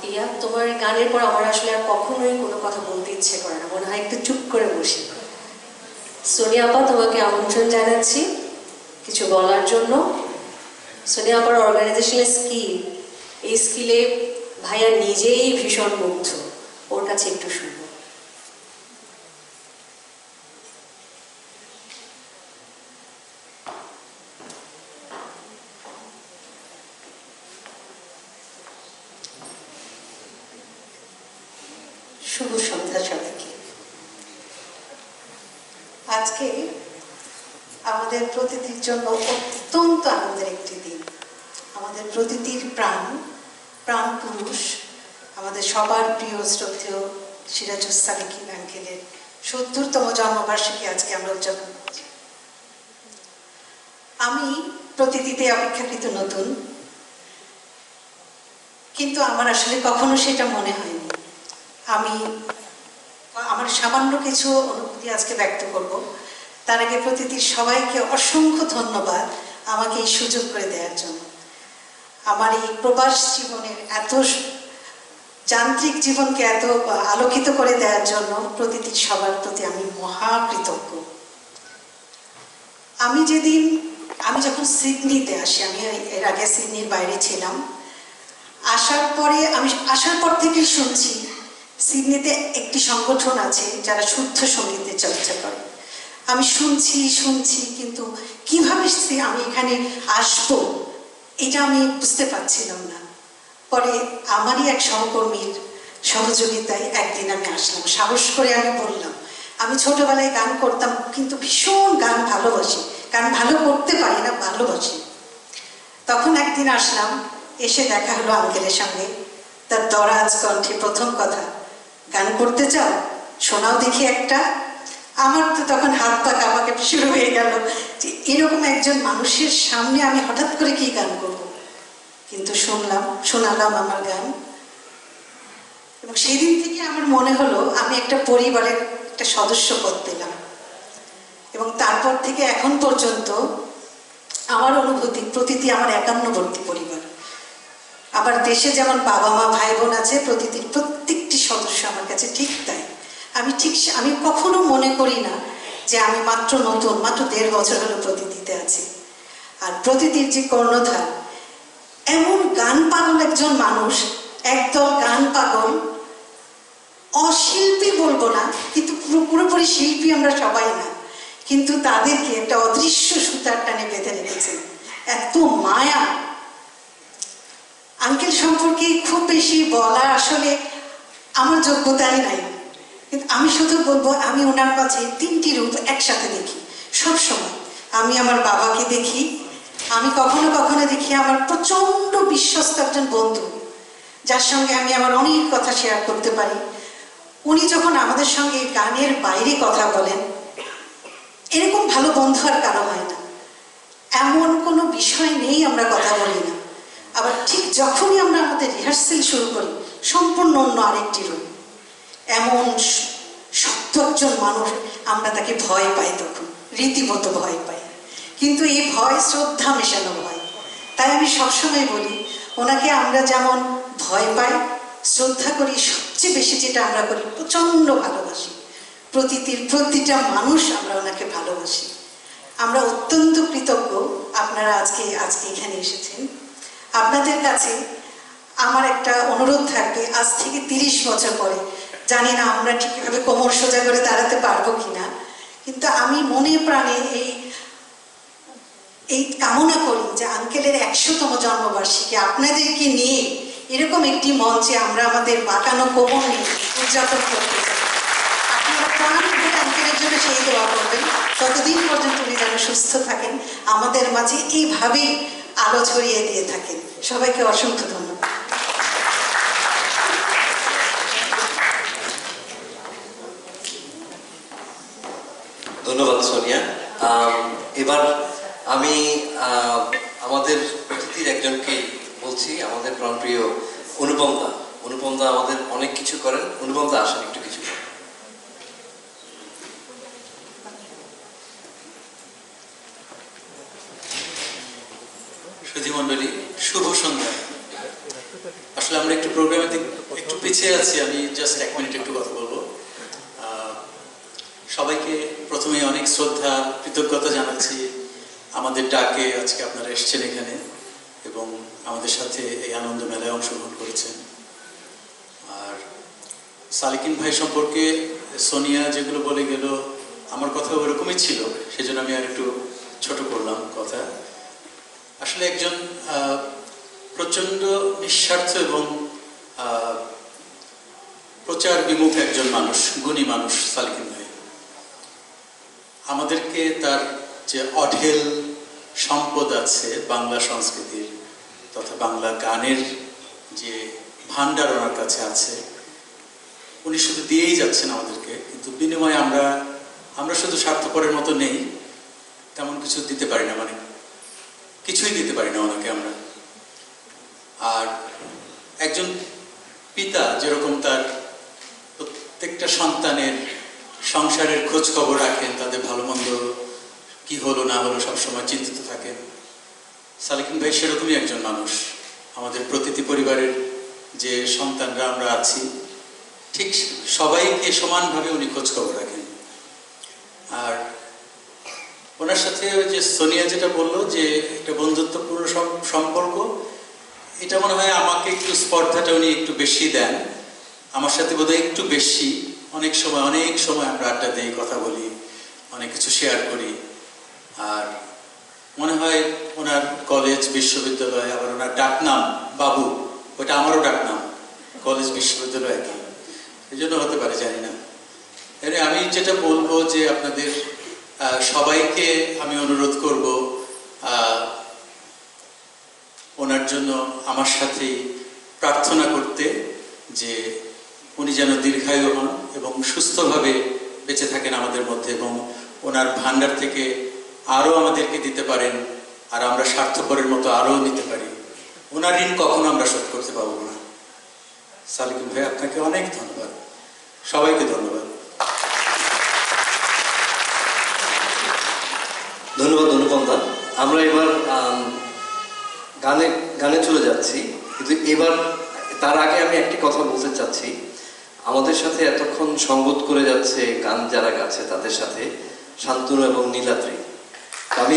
পিয়া, তোমার গানের পর আমার আসলে আর কখনোই কোনো কথা বলতে ইচ্ছে করে না, মনে হয় একটু চুপ করে বসি। সোনিয়া আপা, তোমাকে আমন্ত্রণ জানাচ্ছি কিছু বলার জন্য। সোনিয়া আপার অর্গানাইজেশনের স্কিল, এই স্কিলে ভাইয়া নিজেই ভীষণ মুগ্ধ, ওর কাছে একটু শুনবো। শুভ সন্ধ্যা সবাইকে। আজকে আমাদের প্রতিটির জন্য অত্যন্ত আনন্দের একটি দিন। আমাদের প্রতিটির প্রাণ পুরুষ, আমাদের সবার প্রিয় শ্রদ্ধেয় সিরাজুস সালেকিন আঙ্কেলের ৭০তম জন্মবার্ষিকী আজকে আমরা উদযাপন করছি। আমি প্রতিটিতে অপেক্ষাকৃত নতুন, কিন্তু আমার আসলে কখনো সেটা মনে হয়নি। আমি আমার সামান্য কিছু অনুভূতি আজকে ব্যক্ত করব। তার আগে প্রতিটির সবাইকে অসংখ্য ধন্যবাদ আমাকে এই সুযোগ করে দেওয়ার জন্য। আমার এই প্রবাস জীবনের এত যান্ত্রিক জীবনকে এত আলোকিত করে দেওয়ার জন্য প্রতিটির সবার প্রতি আমি মহা কৃতজ্ঞ। আমি যখন সিডনিতে আসি, আমি এর আগে সিডনির বাইরে ছিলাম, আসার পর থেকেই শুনছি সিডনিতে একটি সংগঠন আছে যারা শুদ্ধ সঙ্গীতের চর্চা করে। আমি শুনছি কিন্তু কিভাবে আমি এখানে আসবো এটা আমি বুঝতে পারছিলাম না। পরে আমারই এক সহকর্মীর সহযোগিতায় একদিন আমি আসলাম, সাহস করে আমি বললাম আমি ছোটবেলায় গান করতাম, কিন্তু ভীষণ গান ভালোবাসি, গান ভালো করতে পারি না, ভালোবাসি। তখন একদিন আসলাম, এসে দেখা হলো আঙ্কেলের সঙ্গে। তার দরাজ কণ্ঠে প্রথম কথা, গান করতে চাও, শোনাও দেখি একটা। আমার তো তখন হাত পা কাঁপাকে শুরু হয়ে গেল এরকম একজন মানুষের সামনে আমি হঠাৎ করে কি গান করব। কিন্তু শোনালাম আমার গান, এবং সেই দিন থেকে আমার মনে হলো আমি একটা পরিবারের একটা সদস্য পদ পেলাম। এবং তারপর থেকে এখন পর্যন্ত আমার অনুভূতি প্রতিটি আমার একান্নবর্তী পরিবার। আবার দেশে যেমন বাবা মা ভাই বোন আছে, প্রত্যেকটি সদস্য আমার কাছে ঠিক তাই। আমি কখনো মনে করি না যে আমি মাত্র 1.5 বছর হলো প্রতিদিতে আছি। আর প্রতিদির যে কর্ণধার, এমন গান পাগল একজন মানুষ, একদম গান পাগল, অশিল্পী বলবো না, কিন্তু পুরোপুরি শিল্পী আমরা সবাই না, কিন্তু তাদেরকে একটা অদৃশ্য সুতার টানে বেঁধে রেখেছেন। এত মায়া। আঙ্কেল সম্পর্কে খুব বেশি বলা আসলে আমার যোগ্যতাই নাই, কিন্তু আমি শুধু বলবো আমি ওনার মাঝে 3টি রূপ একসাথে দেখি সবসময়। আমি আমার বাবাকে দেখি, আমি কখনো কখনো দেখি আমার প্রচন্ড বিশ্বস্ত একজন বন্ধু, যার সঙ্গে আমি আমার অনেক কথা শেয়ার করতে পারি। উনি যখন আমাদের সঙ্গে গানের বাইরে কথা বলেন, এরকম ভালো বন্ধু আর কারো হয় না। এমন কোনো বিষয় নেই আমরা কথা বলি না। আবার ঠিক যখনই আমরা আমাদের রিহার্সেল শুরু করি, সম্পূর্ণ অন্য আরেকটি রূপ। এমন সত্য একজন মানুষ, আমরা তাকে ভয় পাই, তখন রীতিমতো ভয় পাই, কিন্তু এই ভয় শ্রদ্ধা মেশানো ভয়। তাই আমি সবসময় বলি, ওনাকে আমরা যেমন ভয় পাই, শ্রদ্ধা করি, সবচেয়ে বেশি যেটা আমরা করি প্রচণ্ড ভালোবাসি। প্রতিটা মানুষ আমরা ওনাকে ভালোবাসি। আমরা অত্যন্ত কৃতজ্ঞ আপনারা আজকে এখানে এসেছেন। আপনাদের কাছে আমার একটা অনুরোধ থাকবে, আজ থেকে 30 বছর পরে, জানি না আমরা ঠিকভাবে কোমর সোজা করে দাঁড়াতে পারবো কিনা, কিন্তু আমি মনে প্রাণে এই কামনা করি যে আঙ্কেলের 100তম জন্মবার্ষিকী আপনাদেরকে নিয়ে এরকম একটি মঞ্চে আমরা আমাদের বাঁকানো কোমর নিয়ে উদযাপন করতে চাই। আপনারা প্রাণ ভরে আঙ্কেলের জন্য সেই দোয়া করবেন, ততদিন পর্যন্ত উনি যেন সুস্থ থাকেন, আমাদের মাঝে এইভাবেই আলো ছড়িয়ে দিয়ে থাকেন। সবাইকে অসংখ্য ধন্যবাদ। ধন্যবাদ সোনিয়া। এবার আমি আমাদের অতিথির একজনকে বলছি, আমাদের প্রাণপ্রিয় অনুপম দা। অনুপম দা আমাদের অনেক কিছু করেন। অনুপম দা আসেন একটু কিছু। সুধীমণ্ডলী, শুভ সন্ধ্যা। আসলে আমরা একটু প্রোগ্রামে একটু পিছিয়ে আছি, আমি জাস্ট 1 মিনিট একটু কথা বলবো। সবাইকে প্রথমে অনেক শ্রদ্ধা, কৃতজ্ঞতা জানাচ্ছি আমাদের ডাকে আজকে আপনারা এসেছেন এখানে এবং আমাদের সাথে এই আনন্দ মেলায় অংশগ্রহণ করেছেন। আর সালেকিন ভাই সম্পর্কে সোনিয়া যেগুলো বলে গেল, আমার কথা ওরকমই ছিল, সেজন্য আমি আর একটু ছোট করলাম কথা। আসলে একজন প্রচণ্ড নিঃস্বার্থ এবং প্রচার বিমুখ একজন মানুষ, গুণী মানুষ সালেকিন ভাই। আমাদেরকে তার যে অঢেল সম্পদ আছে বাংলা সংস্কৃতির তথা বাংলা গানের যে ভান্ডার ওনার কাছে আছে, উনি শুধু দিয়েই যাচ্ছেন আমাদেরকে, কিন্তু বিনিময়ে আমরা শুধু স্বার্থপরের মতো নেই, তেমন কিছু দিতে পারি না, মানে কিছুই দিতে পারি না ওনাকে আমরা। আর একজন পিতা যেরকম তার প্রত্যেকটা সন্তানের সংসারের খোঁজ খবর রাখেন, তাদের ভালো মন্দ কি হলো না হলো সবসময় চিন্তিত থাকেন, সালেকিন ভাই সেরকমই একজন মানুষ। আমাদের প্রতিটি পরিবারের যে সন্তানরা আমরা আছি, ঠিক সবাইকে সমানভাবে উনি খোঁজ খবর রাখেন। আর ওনার সাথে যে সোনিয়া যেটা বললো যে একটা বন্ধুত্বপূর্ণ সম্পর্ক, এটা মনে হয় আমাকে একটু স্পর্ধাটা উনি একটু বেশি দেন, আমার সাথে বোধহয় একটু বেশি। অনেক সময় আমরা আড্ডা দিই, কথা বলি, অনেক কিছু শেয়ার করি। আর মনে হয় ওনার কলেজ বিশ্ববিদ্যালয়, আবার ওনার ডাকনাম বাবু, ওটা আমারও ডাকনাম, কলেজ বিশ্ববিদ্যালয় একই, এই জন্য হতে পারে, জানি না। আমি যেটা বলবো যে আপনাদের সবাইকে আমি অনুরোধ করব ওনার জন্য আমার সাথে প্রার্থনা করতে, যে উনি যেন দীর্ঘায়ু হন এবং সুস্থভাবে বেঁচে থাকেন আমাদের মধ্যে, এবং ওনার ভান্ডার থেকে আরও আমাদেরকে দিতে পারেন, আর আমরা স্বার্থপরের মতো আরও নিতে পারি। ওনার ঋণ কখনো আমরা শোধ করতে পারবো না। সালেকিন ভাই, আপনাকে অনেক ধন্যবাদ, সবাইকে ধন্যবাদ। ধন্যবাদ অনুপম দা। আমরা এবার গানে চলে যাচ্ছি, কিন্তু এবার তার আগে আমি একটি কথা বলতে চাচ্ছি। আমাদের সাথে এতক্ষণ সঙ্গত করে যাচ্ছে গান যারা গাচ্ছে, তাদের সাথে শান্তনু এবং নীলাদ্রি। আমি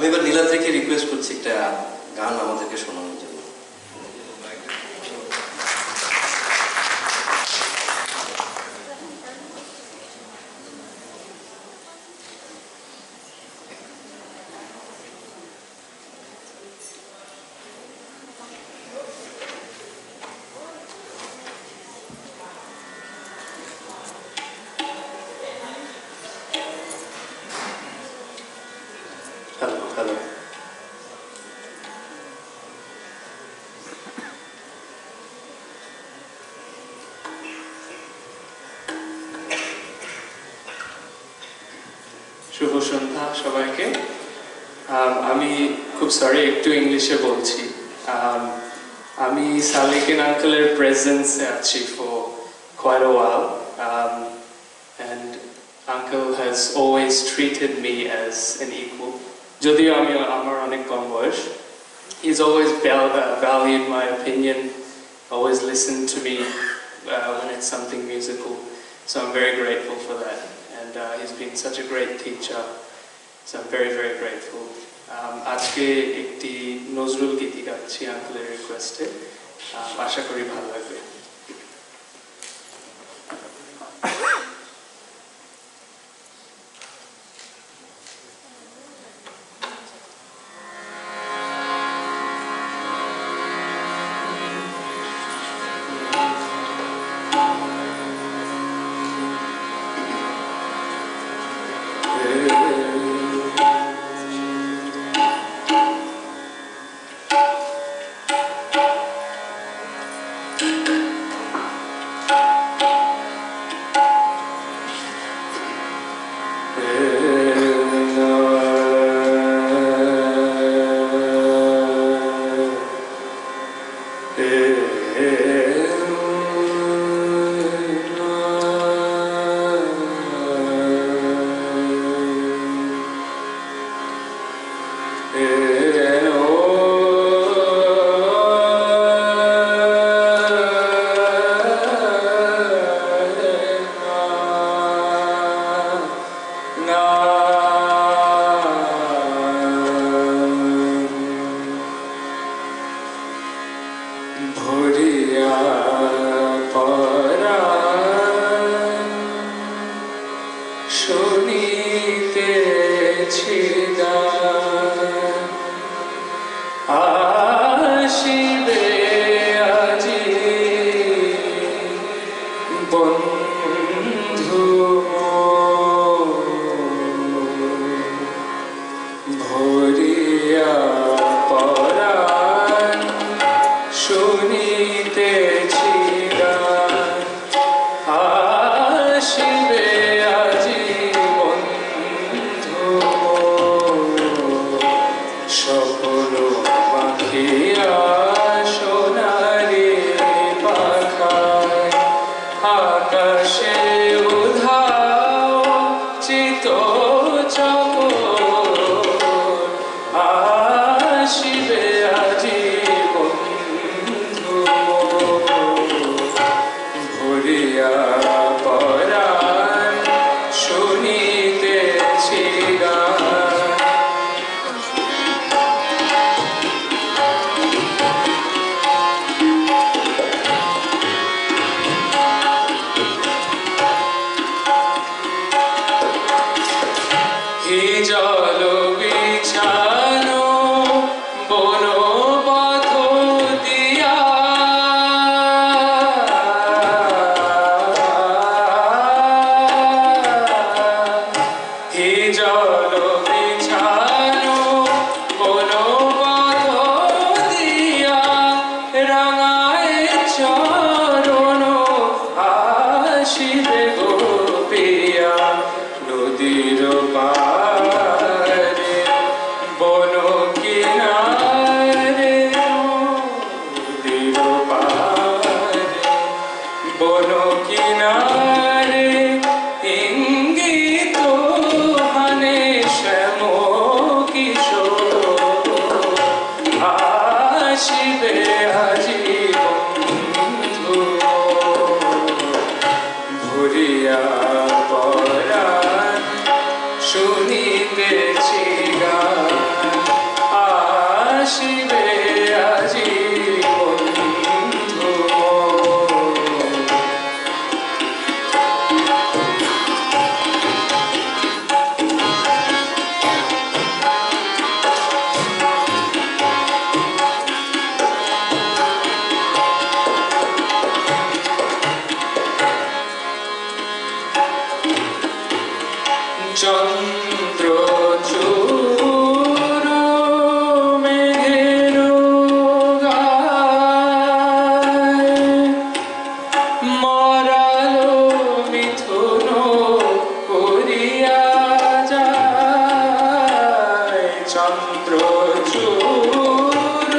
এবার নীলাদ্রিকে রিকোয়েস্ট করছি একটা গান আমাদেরকে শোনানোর জন্য। হ্যালো। শুভ সন্ধ্যা সবাইকে। আমি খুব সরি একটু ইংলিশে বলছি। আমি সালিকিন আঙ্কেলের প্রেজেন্সে আছি for quite a while, and uncle has always treated me as an equal. যদিও আমার অনেক কম বয়স, he's always valued my opinion, always listened to me when it's something musical, so I'm very grateful for that. And he's been such a great teacher, so I'm very, very grateful. আজকে একটি নজরুল গীতি গাচ্ছি আঙ্কেলের রিকোয়েস্টে, আশা করি ভালো লাগবে। নদীর পার চন্দ্র চূর মেঘের গায়, মরালো মিথুন করিয়া যায়। চন্দ্র চূর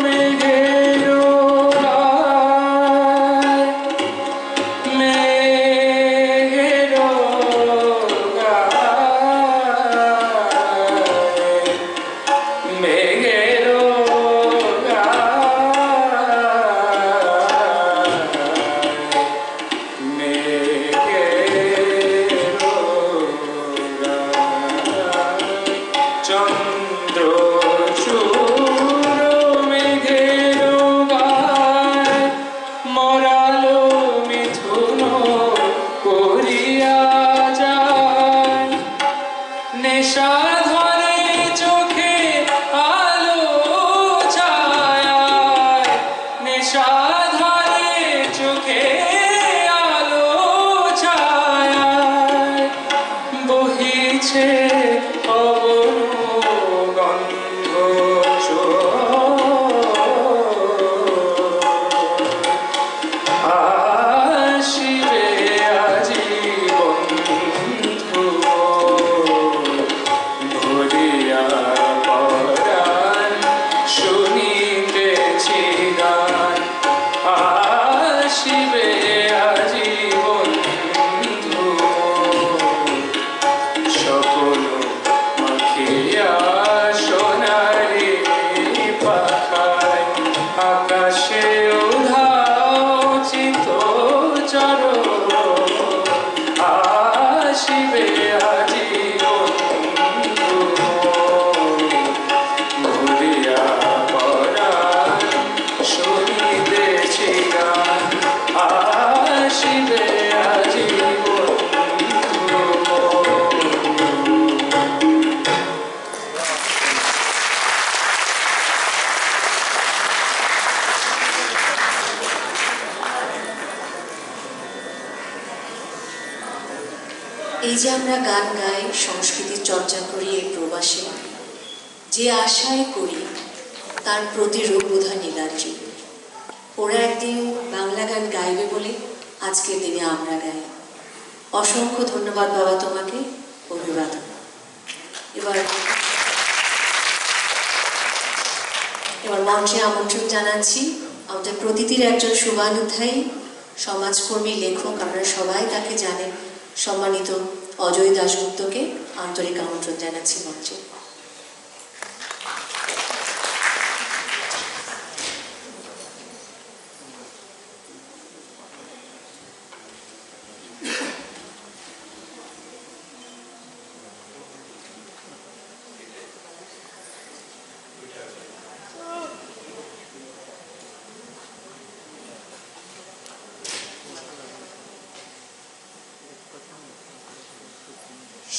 মেঘের গায়, মেঘের গায়, মেঘের চন্দ্র চূর মেঘের গায়, মরালো মিথুন করিয়া যায়। নেশা ধরে চোখে আলো ছায়ায়, নেশা ধরে চোখে আলো ছায়ায়, বহিছে পবন গন্ধ আসিবে আজি বন্ধু ভরিয়া পরাণ শুনিতেছি গান। আসিবে আজি বন্ধু সকল মাখিয়া সোনারি পাখায়, আকাশে উধাও চিত চর আসিবে আজি বন্ধু ভরিয়া পরাণ শুনিতেছি গান। আসিবে আজি বন্ধু। এই যে আমরা গান গাই, সংস্কৃতির চর্চা করি এই প্রবাসে, যে আশায় করি তার প্রতিরূপ বোধহয় নীলাদ্রি। ওরা একদিন বাংলা গান গাইবে বলে আজকের দিনে আমরা গাই। অসংখ্য ধন্যবাদ বাবা তোমাকে, অভিবাদন। এবার মঞ্চে আমন্ত্রণ জানাচ্ছি আমাদের প্রতীতির একজন শুভানুধ্যায়ী সমাজকর্মী, লেখক, আপনারা সবাই তাকে জানেন, সম্মানিত অজয় দাশগুপ্তকে আন্তরিক আমন্ত্রণ জানাচ্ছি মঞ্চে।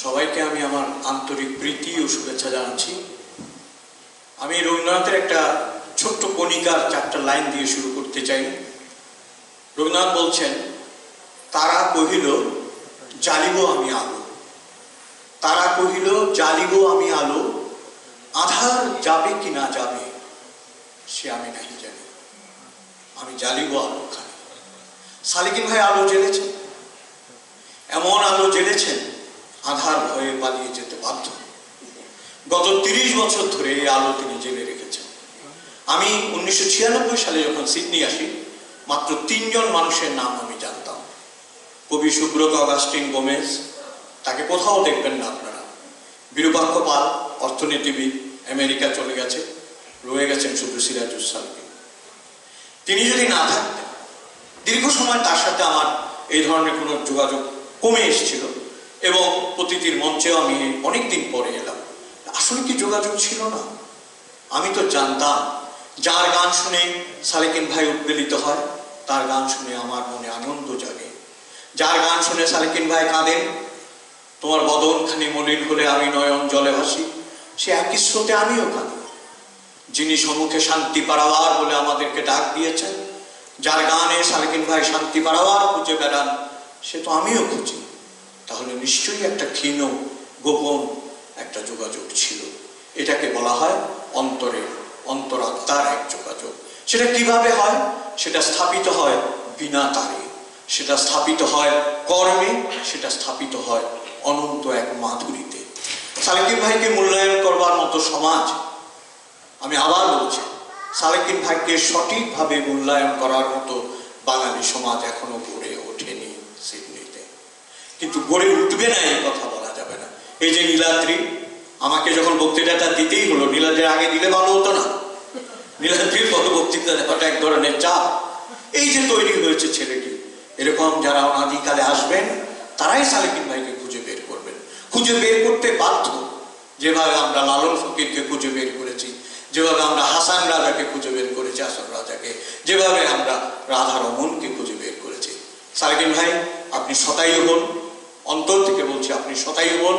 সবাইকে আমি আমার আন্তরিক প্রীতি ও শুভেচ্ছা জানাচ্ছি। আমি রবীন্দ্রনাথের একটা ছোট্ট কণিকার 4টা লাইন দিয়ে শুরু করতে চাই। রবীন্দ্রনাথ বলছেন, তারা কহিল জ্বালিব আমি আলো, তারা কহিল জ্বালিব আমি আলো, আধার যাবে কি না যাবে সে আমি নাহি জানি, আমি জ্বালিব আলো খানি। সালেকিন ভাই আলো জ্বেলেছেন, এমন আলো জ্বেলেছেন আধার ভয়ে পালিয়ে যেতে বাধ্য। গত 30 বছর ধরে এই আলো তিনি জেলে রেখেছেন। আমি 1996 সালে যখন সিডনি আসি, মাত্র 3 জন মানুষের নাম আমি জানতাম। কবি সুব্রত অগাস্টিন গোমেজ, তাকে কোথাও দেখবেন না আপনারা। বিরূপাক্ষ পাল, অর্থনীতিবিদ, আমেরিকা চলে গেছে, রয়ে গেছেন শুধু সিরাজুস সালেকিন। তিনি যদি না থাকতেন, দীর্ঘ সময় তার সাথে আমার এই ধরনের কোনো যোগাযোগ কমে এসেছিল এবং প্রতীতির মঞ্চেও আমি অনেকদিন পরে এলাম। আসলে কি যোগাযোগ ছিল না? আমি তো জানতাম যার গান শুনে সালেকিন ভাই উদ্বেলিত হয়, তার গান শুনে আমার মনে আনন্দ জাগে। যার গান শুনে সালেকিন ভাই কাঁদেন, তোমার বদনখানি মলিন হলে আমি নয়ন জলে ভাসি, সে একই স্রোতে আমিও কাঁদি। যিনি সম্মুখে শান্তি পাড়াওয়ার বলে আমাদেরকে ডাক দিয়েছেন, যার গানে সালেকিন ভাই শান্তি পাড়াওয়ার খুঁজে বেড়ান, সে তো আমিও খুঁজি। তাহলে তাহলে নিশ্চয়ই একটা ক্ষীণ গোপন একটা যোগাযোগ ছিল। এটাকে বলা হয় অন্তরাত্মার এক যোগাযোগ। সেটা কিভাবে হয়? সেটা স্থাপিত হয় বিনা তারে, সেটা স্থাপিত হয় কর্মে, সেটা স্থাপিত হয় অনন্ত এক মাধুরীতে। সালেকিন ভাইকে মূল্যায়ন করবার মতো সমাজ, আমি আবার বলছি, সালেকিন ভাইকে সঠিকভাবে মূল্যায়ন করার মতো বাঙালি সমাজ এখনো গড়ে ওঠেনি সিডনিতে। কিন্তু গড়ে উঠবে না এই কথা বলা যাবে না। এই যে নীলাদ্রি, আমাকে যখন বক্তৃতাটা দিতেই হলো, নীলাদ্রির আগে দিলে ভালো হতো না? নীলাদ্রির পর বক্তৃতা দেওয়াটা এক ধরনের চাপ। এই যে তৈরি হয়েছে ছেলেটি, এরকম যারা অনাদিকালে আসবেন তারাই সালেকিন ভাইকে খুঁজে বের করবেন, খুঁজে বের করতে বাধ্য। যেভাবে আমরা লালন ফকিরকে খুঁজে বের করেছি, যেভাবে আমরা হাসান রাজাকে খুঁজে বের করেছি, হাসান রাজাকে, যেভাবে আমরা রাধা রমনকে খুঁজে বের করেছি। সালেকিন ভাই, আপনি শতায়ু হন, অন্তর থেকে বলছি, আপনি শতায়ু হন।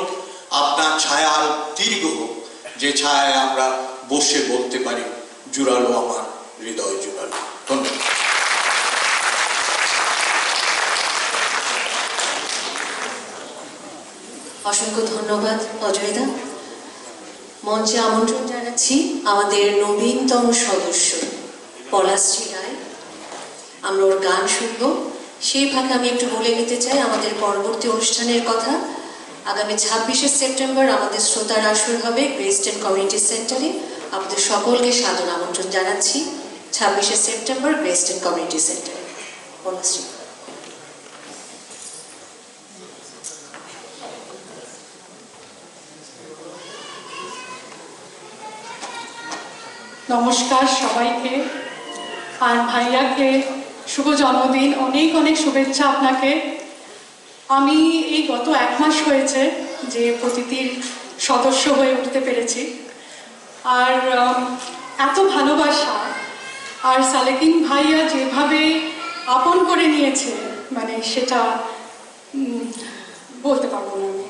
আপনার ছায়া দীর্ঘ হোক, যে ছায়ায় আমরা বসে বলতে পারি জুড়ালো আমার হৃদয় জুড়ালো। ধন্যবাদ। অসংখ্য ধন্যবাদ অজয়দা। মঞ্চে আমন্ত্রণ জানাচ্ছি আমাদের নবীনতম সদস্য পলাশী রায়। আমরা ওর গান শুনবো। সেই ফাঁকে আমি একটু বলে নিতে চাই আমাদের পরবর্তী অনুষ্ঠানের কথা। আগামী 26শে সেপ্টেম্বর আমাদের শ্রোতার আসর হবে গ্রেস্টেন কমিউনিটি সেন্টারে। আপনাদের সকলকে সাদর আমন্ত্রণ জানাচ্ছি 26শে সেপ্টেম্বর গ্রেস্টেন কমিউনিটি সেন্টারে। পলাশী। নমস্কার সবাইকে, আর ভাইয়াকে শুভ জন্মদিন, অনেক অনেক শুভেচ্ছা আপনাকে। আমি এই গত 1 মাস হয়েছে যে প্রতিটির সদস্য হয়ে উঠতে পেরেছি, আর এত ভালোবাসা, আর সালেকিন ভাইয়া যেভাবে আপন করে নিয়েছে, মানে সেটা বলতে পারবো না আমি।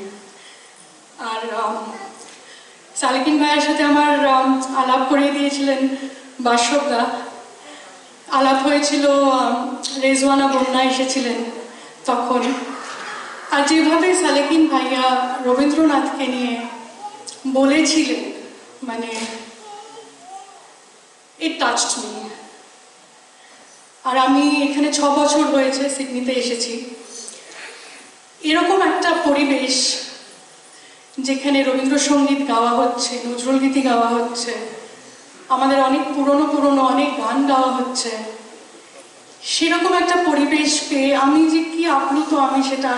আর সালেকিন ভাইয়ের সাথে আমার আলাপ করিয়ে দিয়েছিলেন বাসবদা। আলাপ হয়েছিল রেজওয়ানা বন্যা এসেছিলেন তখন। আর যেভাবে সালেকিন ভাইয়া রবীন্দ্রনাথকে নিয়ে বলেছিলেন, মানে ইট টাচড মি। আর আমি এখানে 6 বছর হয়েছে সিডনিতে এসেছি। এরকম একটা পরিবেশ যেখানে রবীন্দ্রসঙ্গীত গাওয়া হচ্ছে, নজরুল গীতি গাওয়া হচ্ছে, আমাদের অনেক পুরনো অনেক গান গাওয়া হচ্ছে, সেরকম একটা পরিবেশ পেয়ে আমি যে কি আপ্লুত, আমি সেটা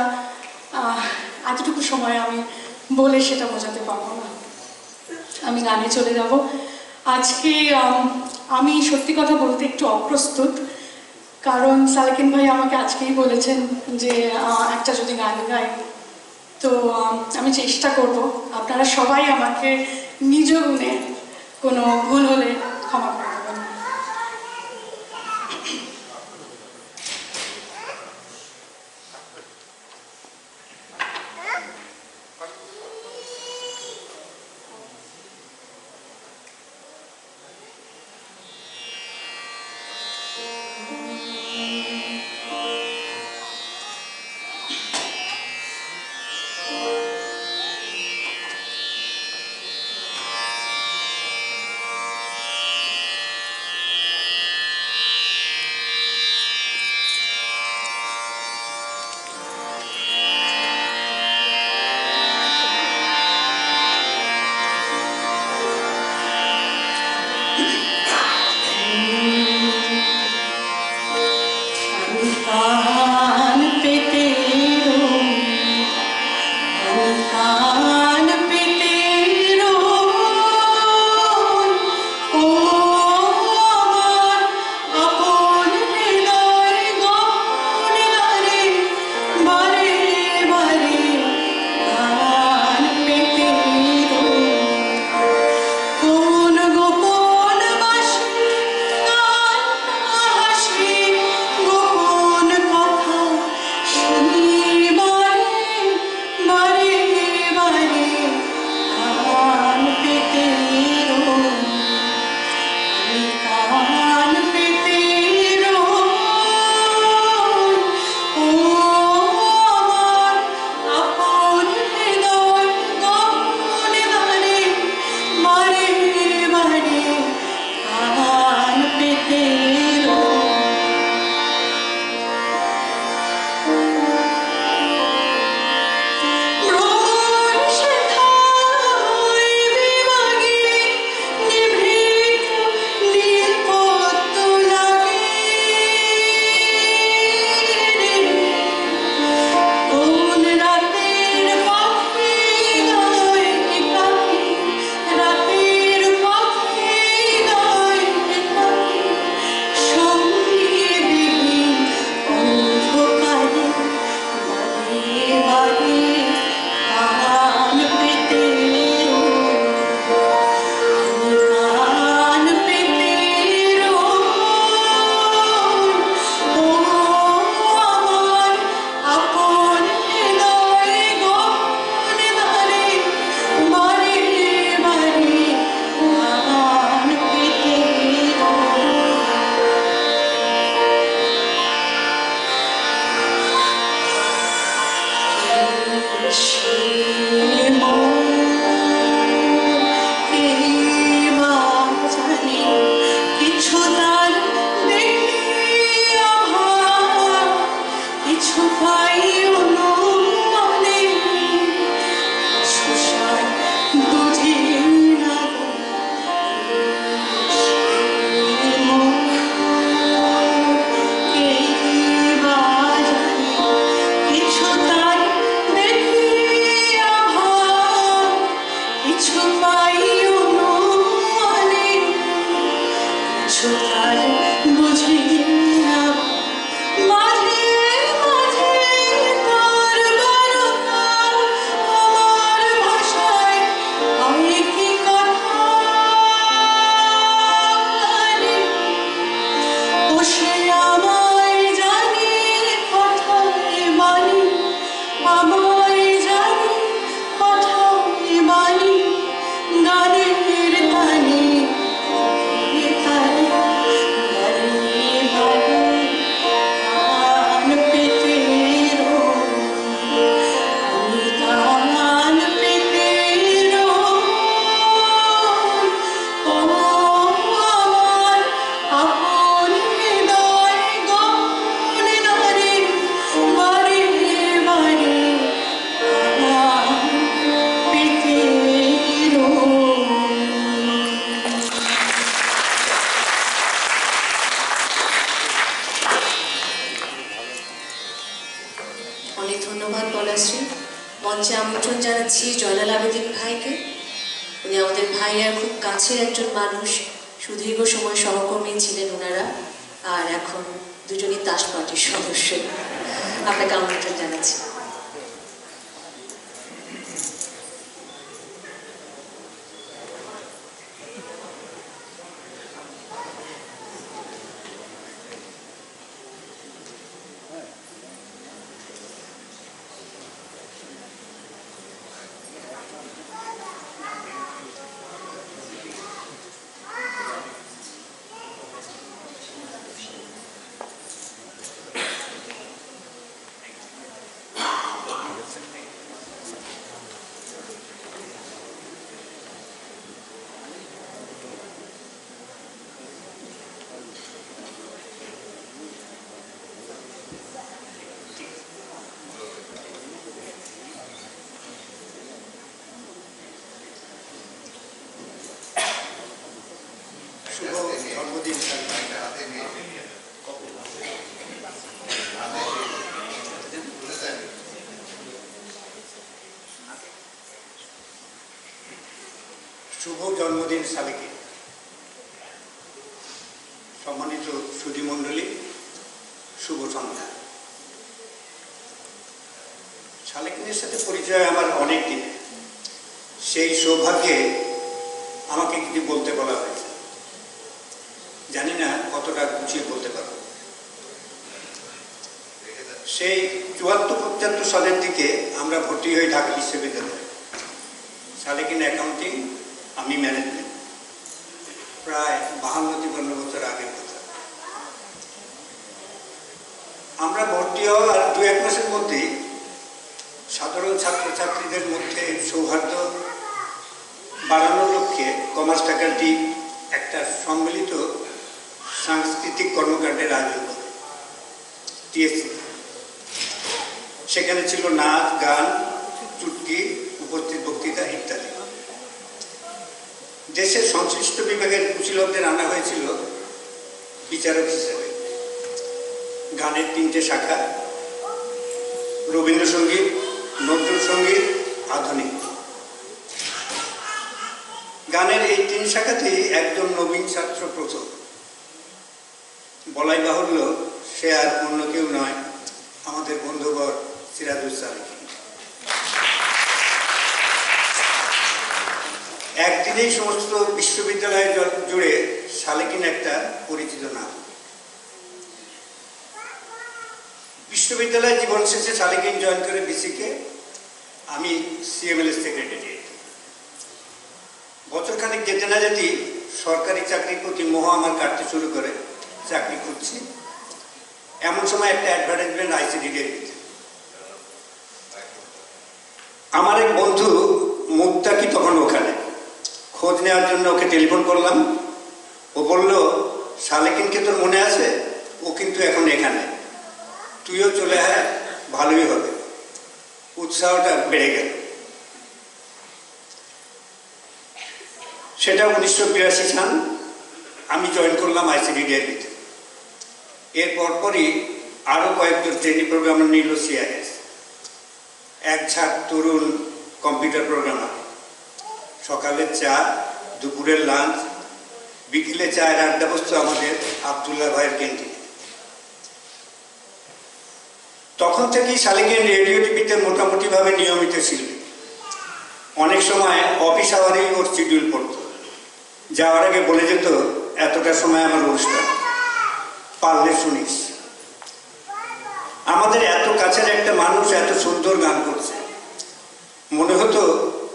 এতটুকু সময় আমি বলে সেটা বোঝাতে পারবো না। আমি গানে চলে যাব। আজকে আমি সত্যি কথা বলতে একটু অপ্রস্তুত, কারণ সালেকিন ভাই আমাকে আজকেই বলেছেন যে একটা যদি গান গাই, তো আমি চেষ্টা করব। আপনারা সবাই আমাকে নিজ গুণে কোনো ভুল হলে ক্ষমা করে দেবেন। তোমায় জানি পাঠাই বাণী গানের তানে এখানে বাড়িয়ে বাড়ি গান পেতে আমি গান পেতে আমার আপন হৃদয় গান ধরে বারে বারে গান পেতে অনেক ধন্যবাদ পলাশ্রী। মঞ্চে আমন্ত্রণ জানাচ্ছি জয়নাল আবেদিন ভাইকে। উনি আমাদের ভাইয়ার খুব কাছের একজন মানুষ, সুদীর্ঘ সময় সহকর্মী ছিলেন ওনারা, আর এখন দুজনই তাস পার্টির সদস্য। আপনাকে আমন্ত্রণ জানাচ্ছি। জন্মদিন শুভ জন্মদিন সালেকে। সম্মানিত সুধীমণ্ডলী, শুভ সন্ধ্যা। সালেকিনের সাথে পরিচয় আমার অনেক দিন। সেই সৌভাগ্যে আমাকে কিছু বলতে বলা হয়েছে, জানি না কতটা গুছিয়ে বলতে পারবো। সেই 74-75 সালের দিকে আমরা ভর্তি হই ঢাকা বিশ্ববিদ্যালয়ে। সালেকিন অ্যাকাউন্টিং, আমি ম্যানেজমেন্ট। প্রায় 52-53 বছর আগের কথা। আমরা ভর্তি হওয়ার 2-1 মাসের মধ্যেই সাধারণ ছাত্রছাত্রীদের মধ্যে সৌহার্দ্য বাড়ানোর লক্ষ্যে কমার্স ফ্যাকাল্টি একটা সম্মিলিত সাংস্কৃতিক কর্মকাণ্ডের আয়োজন করে, টিএসসি। সেখানে ছিল নাচ, গান, চুটকি, উপস্থিত বক্তৃতা ইত্যাদি। দেশের সংশ্লিষ্ট বিভাগের কুশীলবদের আনা হয়েছিল বিচারক হিসেবে। গানের 3টে শাখা, রবীন্দ্রসঙ্গীত, নজরুল সঙ্গীত, আধুনিক। গানের এই 3 শাখাতেই একজন নবীন ছাত্র প্রথম। বলাই বাহুল্য, সে আর অন্য কেউ নয়, আমাদের বন্ধুবর সিরাজুল সালেকিন। একদিনেই সমস্ত বিশ্ববিদ্যালয় জুড়ে সালেকিন একটা পরিচিত নাম। বিশ্ববিদ্যালয় জীবন শেষে সালেকিন জয়েন করে বিসিকে, আমি সিএমএলএস সেক্রেটারি। বছরখানেক যেতে না যেতেই সরকারি চাকরির প্রতি মোহ আমার কাটতে শুরু করে। চাকরি করছি, এমন সময় একটা অ্যাডভার্টাইজমেন্ট আইসিডিডির ভিতরে। আমার এক বন্ধু মুক্তাকি তখন ওখানে। খোঁজ নেওয়ার জন্য ওকে টেলিফোন করলাম। ও বলল, সালেকিনকে তোর মনে আছে? ও কিন্তু এখন এখানে, তুইও চলে আয়, ভালোই হবে। উৎসাহটা বেড়ে গেল। সেটা 1982 সাল। আমি জয়েন করলাম আইসিডিডির ভিতরে। এর পরপরই আরও কয়েকজন ট্রেনিং প্রোগ্রামার নিল সিআইএস। এক ঝাঁক তরুণ কম্পিউটার প্রোগ্রামার। সকালের চা, দুপুরের লাঞ্চ, বিকেলে চায়ের আড্ডা বসতো আমাদের আবদুল্লাহ ভাইয়ের ক্যান্টিনে। তখন থেকেই সালেকিন রেডিও টিভিতে মোটামুটিভাবে নিয়মিত ছিল। অনেক সময় অফিস আওয়ারেই ওর শিডিউল পড়তো। যাওয়ার আগে বলে যেত, এতটা সময় আমার অনুষ্ঠান, পারলে শুনিস। আমাদের এত কাছের একটা মানুষ এত সুন্দর গান করছে, মনে হতো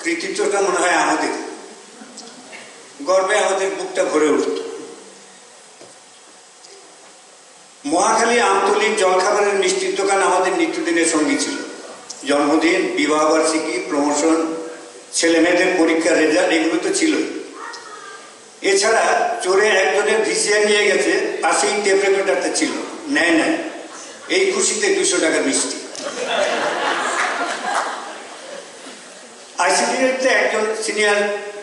কৃতিত্বটা মনে হয় আমাদের, গর্বে আমাদের বুকটা ভরে উঠত। মহাখালী আমতলীর জলখাবারের মিষ্টির দোকান আমাদের নিত্যদিনের সঙ্গী ছিল। জন্মদিন, বিবাহবার্ষিকী, প্রমোশন, ছেলে মেয়েদের পরীক্ষার রেজাল্ট, এগুলো তো ছিলই। এছাড়া চোরে একজনের ভিসিআর নিয়ে গেছে, পাশেই টেপ রেকর্ডারটা ছিল, নেয় নাই, এই খুশিতে 200 টাকা মিষ্টি। আইসিডিতে একজন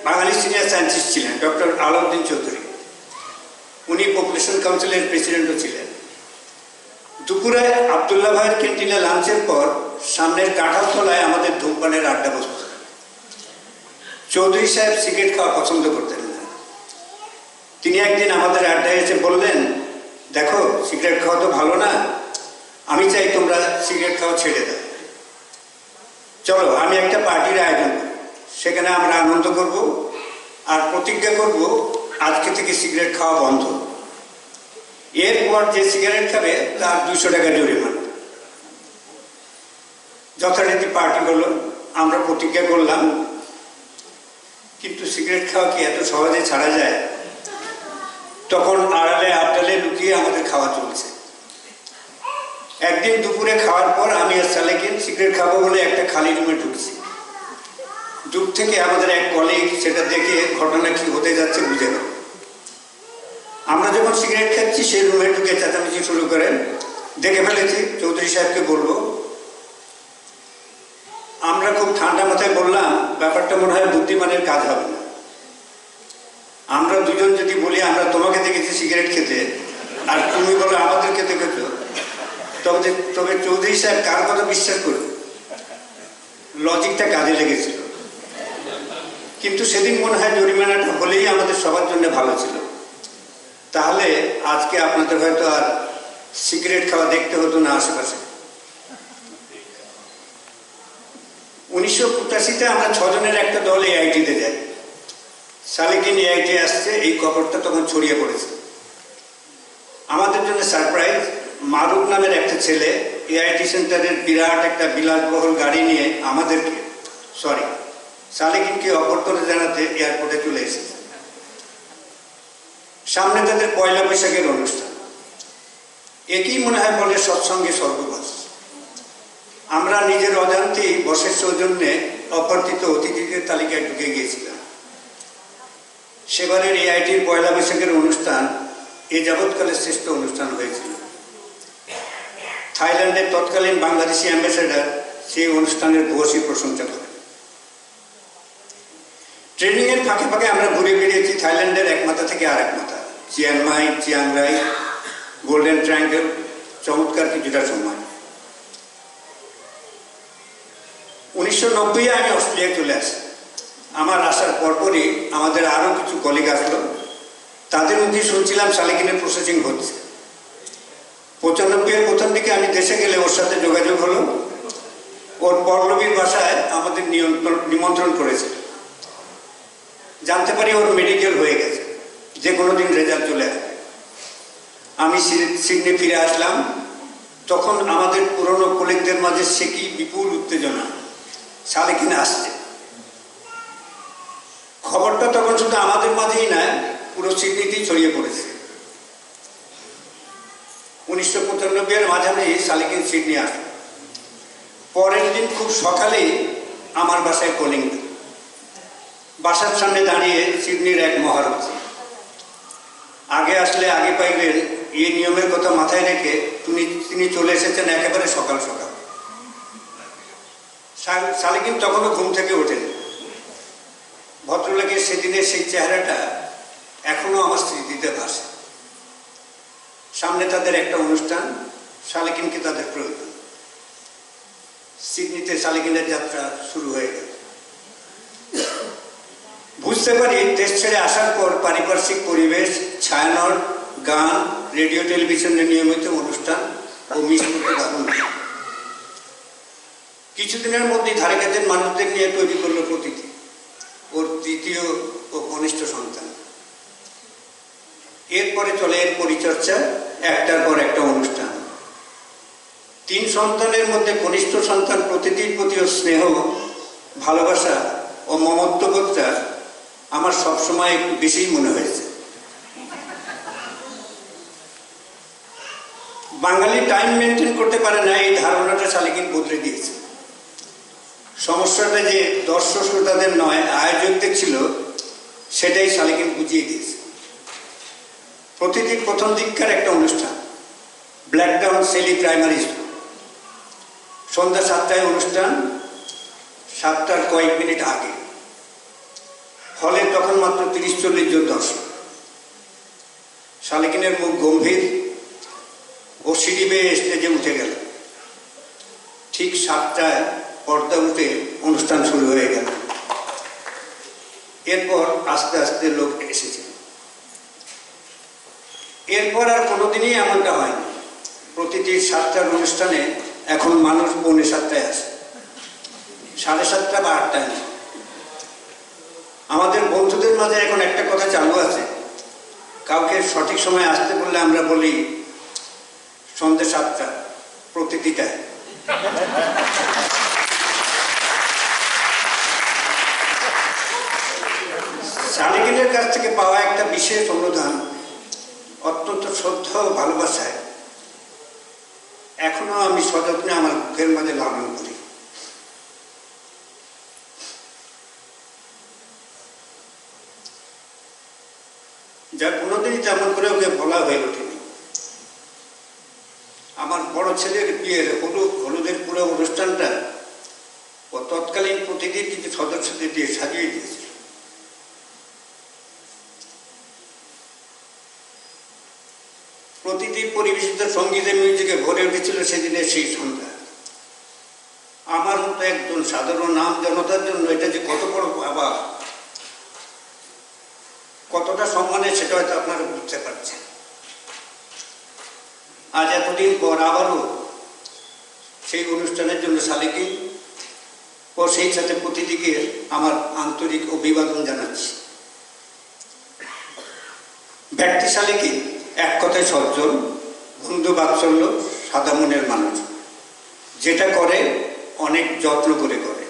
বাঙালি সিনিয়র সায়েন্টিস্ট ছিলেন, ডক্টর আলাউদ্দিন চৌধুরী। উনি পপুলেশন কাউন্সিলের প্রেসিডেন্টও ছিলেন। দুপুরে আবদুল্লাহ ভাইয়ের ক্যান্টিনে লাঞ্চের পর সামনের কাঁঠালতলায় আমাদের ধূমপানের আড্ডা বসত। চৌধুরী সাহেব সিগারেট খাওয়া পছন্দ করতেন না। তিনি একদিন আমাদের আড্ডায় এসে বললেন, দেখো সিগারেট খাওয়া তো ভালো না, আমি চাই তোমরা সিগারেট খাওয়া ছেড়ে দাও। চলো আমি একটা পার্টির আয়োজন করি, সেখানে আমরা আনন্দ করব আর প্রতিজ্ঞা করব আজকে থেকে সিগারেট খাওয়া বন্ধ। এরপর যে সিগারেট খাবে তার 200 টাকা জরিমানা। যথারীতি পার্টি হলো, আমরা প্রতিজ্ঞা করলাম, কিন্তু সিগারেট খাওয়া কি এত সহজে ছাড়া যায়? তখন আড়ালে আবডালে লুকিয়ে আমাদের খাওয়া চলছে। একদিন দুপুরে খাওয়ার পর আমি আর সালেকিন সিগারেট খাবো বলে একটা খালি রুমে ঢুকছি। দূর থেকে আমাদের এক কলিগ সেটা দেখে ঘটনা কি হতে যাচ্ছে বুঝে গেল। আমরা যখন সিগারেট খাচ্ছি সেই রুমে ঢুকে চেঁচামেচি শুরু করেন, দেখে ফেলেছি, চৌধুরী সাহেবকে বলবো। আমরা খুব ঠান্ডা মাথায় বললাম, ব্যাপারটা মনে হয় বুদ্ধিমানের কাজ হবে না। আমরা দুজন যদি বলি আমরা তোমাকে দেখেছি সিগারেট খেতে আর তুমি বলো আমাদেরকে দেখেছ, তবে চৌধুরী সাহেব কার কথা বিশ্বাস করবে? লজিকটা কাজে লেগেছিল। কিন্তু সেদিন মনে হয় জরিমানাটা হলেই আমাদের সবার জন্য ভালো ছিল। তাহলে আজকে আপনাদের হয়তো আর সিগারেট খাওয়া দেখতে হতো না আশেপাশে। 1985-তে আমরা 6 জনের একটা দল AIT-তে যাই। সালেকিন AIT আসছে, এই খবরটা তখন ছড়িয়ে পড়েছে। আমাদের জন্য সারপ্রাইজ, মারুফ নামের একটা ছেলে AIT সেন্টারের বিরাট একটা বিলাসবহুল গাড়ি নিয়ে সালেকিনকে অভ্যর্থনা জানাতে এয়ারপোর্টে চলে এসেছে। সামনে তাদের পয়লা বৈশাখের অনুষ্ঠান। একই মনে হয় বলে সৎসঙ্গে স্বর্গবাস। আমরা নিজের অজান্তেই বসের সৌজন্যে অভ্যর্থিত অতিথিদের তালিকায় ঢুকে গিয়েছিলাম। সেবারের AIT-র পয়লা বৈশাখের অনুষ্ঠান এ যাবৎকালের শ্রেষ্ঠ অনুষ্ঠান হয়েছিল। থাইল্যান্ডের তৎকালীন বাংলাদেশি অ্যাম্বাসেডার সেই অনুষ্ঠানের ভূয়সী প্রশংসা করেন। ট্রেনিং এর ফাঁকে ফাঁকে আমরা ঘুরে বেরিয়েছি থাইল্যান্ডের এক মাথা থেকে আরেক মাথা, চিয়াংমাই, চিয়াংরাই, গোল্ডেন ট্রায়াঙ্গেল, চমৎকার কিছুটা সময়। 1990-এ আমি অস্ট্রেলিয়া চলে আসি। আমার আসার পরপরই আমাদের আরও কিছু কলিগ আসলো। তাদের মধ্যে শুনছিলাম সালেকিনের প্রসেসিং হচ্ছে। 95-এর প্রথম দিকে আমি দেশে গেলে ওর সাথে যোগাযোগ হলো। ওর পল্লবীর বাসায় আমাদের নিমন্ত্রণ করেছে। জানতে পারি ওর মেডিকেল হয়ে গেছে, যে কোনো দিন রেজাল্ট চলে আসবে। আমি সিডনি ফিরে আসলাম। তখন আমাদের পুরনো কলিগদের মাঝে সে কি বিপুল উত্তেজনা, সালেকিন আসছে। খবরটা তখন শুধু আমাদের মাঝেই নয়, পুরো সিডনিতেই ছড়িয়ে পড়েছে। 1995-এর মাঝামাঝি সালেকিন সিডনি আসলো। পরের দিন খুব সকালেই আমার বাসায় কলিং। বাসার সামনে দাঁড়িয়ে সিডনির এক মহারথী। আগে আসলে আগে পাইবেন, এই নিয়মের কথা মাথায় রেখে তিনি চলে এসেছেন একেবারে সকাল সকাল। সালেকিন তখনও ঘুম থেকে ওঠেন। ভদ্রলোকের সেদিনের সেই চেহারাটা এখনো আমার স্মৃতিতে ভাসে। সামনে তাদের একটা অনুষ্ঠান, সালেকিনকে তাদের প্রয়োজন। সিডনিতে সালেকিনের যাত্রা শুরু হয়ে গেল। বুঝতে পারি দেশ ছেড়ে আসার পর পারিপার্শ্বিক পরিবেশ, ছায়ানট, গান, রেডিও টেলিভিশনের নিয়মিত অনুষ্ঠান ও মিস করতে দারুণ। কিছুদিনের মধ্যেই ধারে কাছের মানুষদের নিয়ে তৈরি করলো প্রতীতি, ওর তৃতীয় ও কনিষ্ঠ সন্তান। এরপরে চলে এর পরিচর্যা, একটার পর একটা অনুষ্ঠান। তিন সন্তানের মধ্যে কনিষ্ঠ সন্তান প্রতিটির প্রতি স্নেহ, ভালোবাসা ও মমত্ববোধটা আমার সবসময় একটু বেশিই মনে হয়েছে। বাঙালি টাইম মেনটেন করতে পারে না, এই ধারণাটা শালিকিন বদলে দিয়েছে। সমস্যাটা যে দর্শক শ্রোতাদের নয়, আয়োজকদের ছিল, সেটাই শালিকিন বুঝিয়ে দিয়েছে। প্রতিটি প্রথম দিককার একটা অনুষ্ঠান, ব্ল্যাকটাউন সেলি প্রাইমারি স্কুল, সন্ধ্যা 7টায় অনুষ্ঠান, 7টার কয়েক মিনিট আগে। হলে তখন মাত্র 30-40 জন দর্শক। শালিকিনের মুখ গম্ভীর, ও সিঁড়ি বেয়ে স্টেজে উঠে গেল। ঠিক 7টায় পর্দা উঠে অনুষ্ঠান শুরু হয়ে গেল। এরপর আস্তে আস্তে লোক এসেছে। এরপর আর কোনোদিনই এমনটা হয়নি। প্রতিটি 7টার অনুষ্ঠানে এখন মানুষ 6:45 আসে, 7:30 বা 8টায় না। আমাদের বন্ধুদের মাঝে এখন একটা কথা চালু আছে, কাউকে সঠিক সময় আসতে বললে আমরা বলি সন্ধ্যে 7টা প্রতিটিটায়। শালিকিনের কাছ থেকে পাওয়া একটা বিশেষ অনুদান, অত্যন্ত শ্রদ্ধা ও ভালোবাসায় এখনো আমি সযত্নে আমার বুকের মাঝে লালন করি। যা কোনোদিনই তেমন করে ওকে বলা হয়ে ওঠেনি। আমার বড় ছেলের বিয়ের হলুদের পুরো অনুষ্ঠানটা ও তৎকালীন প্রতিদিন কিছু সদস্যদের দিয়ে সাজিয়ে দিয়েছিল। প্রতিটি পরিবেশিত সঙ্গীতের মিউজিকে ভরে উঠেছিল সেদিনের সেই সন্ধ্যা। আমার মতো একজন সাধারণ নাম জনতার জন্য এটা যে কত বড় বাবা, কতটা সম্মানের, সেটা হয়তো আপনারা বুঝতে পারছেন। আজ এতদিন পর আবারও সেই অনুষ্ঠানের জন্য শালিকিন ও সেই সাথে প্রতিদিকে আমার আন্তরিক অভিবাদন জানাচ্ছি। ব্যক্তি শালিকিন এক কথায় সজ্জন, বন্ধু বাৎসল্য, সাদা মনের মানুষ। যেটা করে অনেক যত্ন করে করে,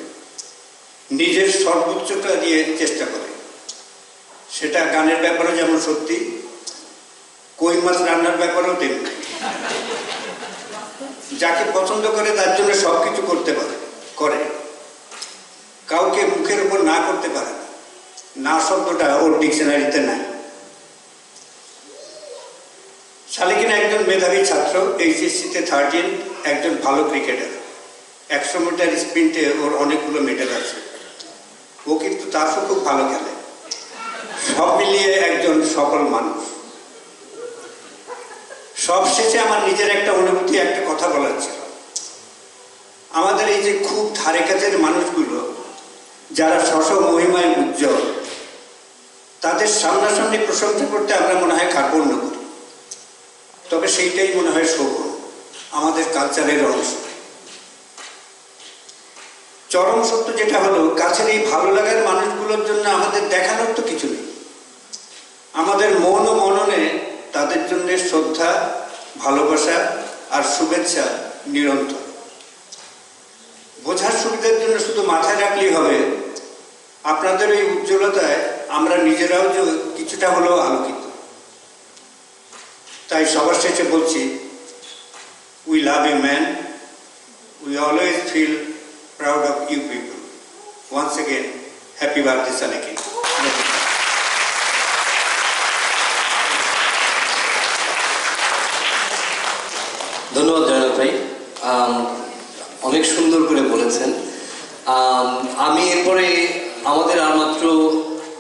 নিজের সর্বোচ্চটা দিয়ে চেষ্টা করে। সেটা গানের ব্যাপারে যেমন সত্যি, কই মাছ রান্নার ব্যাপারেও তেমনি। যাকে পছন্দ করে তার জন্য সব কিছু করতে পারে, করে। কাউকে মুখের উপর না করতে পারে না, না শব্দটা ওর ডিকশনারিতে নাই। শালিকিন একজন মেধাবী ছাত্র, এইচএসসিতে 13, একজন ভালো ক্রিকেটার। 100 মিটার স্প্রিন্টে ওর অনেকগুলো মেডেল আছে। ও কিন্তু তারও খুব ভালো খেলে। সব মিলিয়ে একজন সফল মানুষ। সবশেষে আমার নিজের একটা অনুভূতি, একটা কথা বলার ছিল। আমাদের এই যে খুব ধারে কাছের মানুষগুলো, যারা স্ব মহিমায় উজ্জ্বল, তাদের সামনাসামনি প্রশংসা করতে আমরা মনে হয় কার্পণ্য করি। তবে সেইটাই মনে হয় শোভন, আমাদের কালচারের অংশ। চরম সত্য যেটা হলো, কাছের এই ভালো লাগার মানুষগুলোর জন্য আমাদের দেখানোর তো কিছু নেই। আমাদের মন ও মননে তাদের জন্য শ্রদ্ধা, ভালোবাসা আর শুভেচ্ছা নিরন্তর। বোঝার সুবিধার জন্য শুধু মাথায় রাখলেই হবে, আপনাদের এই উজ্জ্বলতায় আমরা নিজেরাও যে কিছুটা হলেও আলোকিত। তাই সবার শেষে বলছি, we love you man, we always feel proud of you people. Once again, happy birthday, Shalikin. ধন্যবাদ জয়নাল ভাই, অনেক সুন্দর করে বলেছেন। আমি এরপরে আমাদের আর মাত্র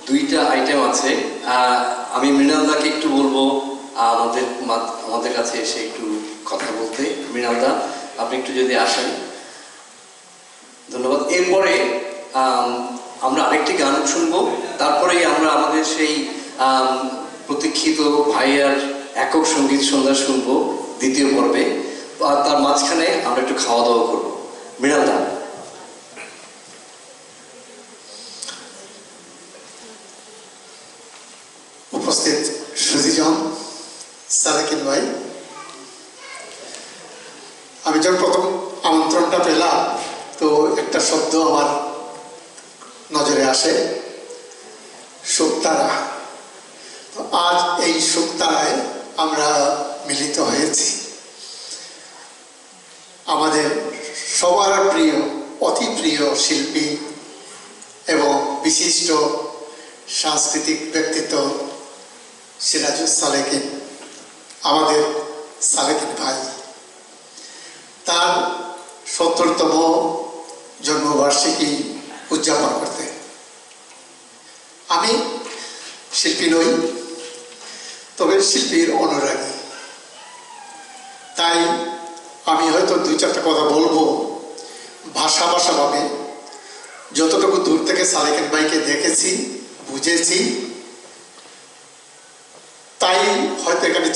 2টা আইটেম আছে। আমি মৃণালদাকে একটু বলবো আমাদের কাছে এসে একটু কথা বলতে। মৃণালদা, আপনি একটু যদি আসেন। ধন্যবাদ। এরপরে আমরা আরেকটি গান শুনবো, তারপরেই আমরা আমাদের সেই প্রতীক্ষিত ভাইয়ার একক সঙ্গীত সন্ধ্যা শুনবো দ্বিতীয় পর্বে। তার মাঝখানে আমরা একটু খাওয়া দাওয়া করবো। মৃণালদা। উপস্থিত সুজিজন, শালিকিন ভাই, আমি যখন আসে শুকতারা। তো আজ এই শুকতারায় আমরা মিলিত হয়েছি। আমাদের সবার প্রিয়, অতি প্রিয় শিল্পী এবং বিশিষ্ট সাংস্কৃতিক ব্যক্তিত্ব সিরাজুল সালেকিন, আমাদের সালেকিন ভাই, তার ৭০তম জন্মবার্ষিকী উদযাপন করতে। আমি শিল্পী নই, তবে শিল্পীর অনুরাগী। তাই আমি হয়তো ২-৪টা কথা বলবো ভাষাভাবে। যতটুকু দূর থেকে সালেকিন ভাইকে দেখেছি, বুঝেছি, তাই হয়তো এখানে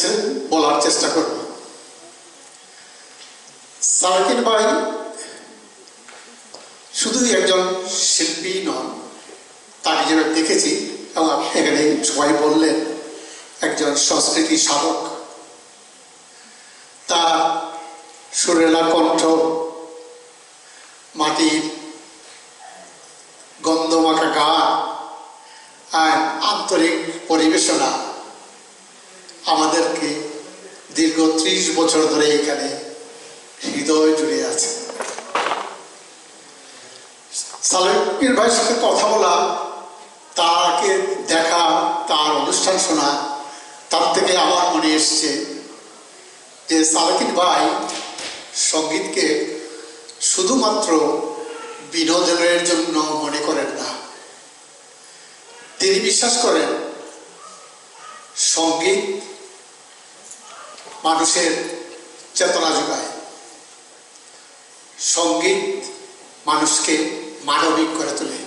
বলার চেষ্টা করব। সালেকিন ভাই শুধুই একজন শিল্পী নন, তাকে যেভাবে দেখেছি এবং এখানে সবাই বললেন একজন সংস্কৃতি সাধক। তার সুরেলা কণ্ঠ, মাটির গন্ধমাখা গান আর আন্তরিক পরিবেশনা আমাদেরকে দীর্ঘ ৩০ বছর ধরে এখানে হৃদয় জুড়ে আছে। সালেকিন ভাইয়ের সাথে কথা বলা, তাকে দেখা, তার অনুষ্ঠান শোনা, তার থেকে আমার মনে এসছে যে সালেকিন ভাই সঙ্গীতকে শুধুমাত্র বিনোদনের জন্য মনে করেন না। তিনি বিশ্বাস করেন সঙ্গীত মানুষের চেতনা যোগায়, সঙ্গীত মানুষকে মানবিক করে তোলে।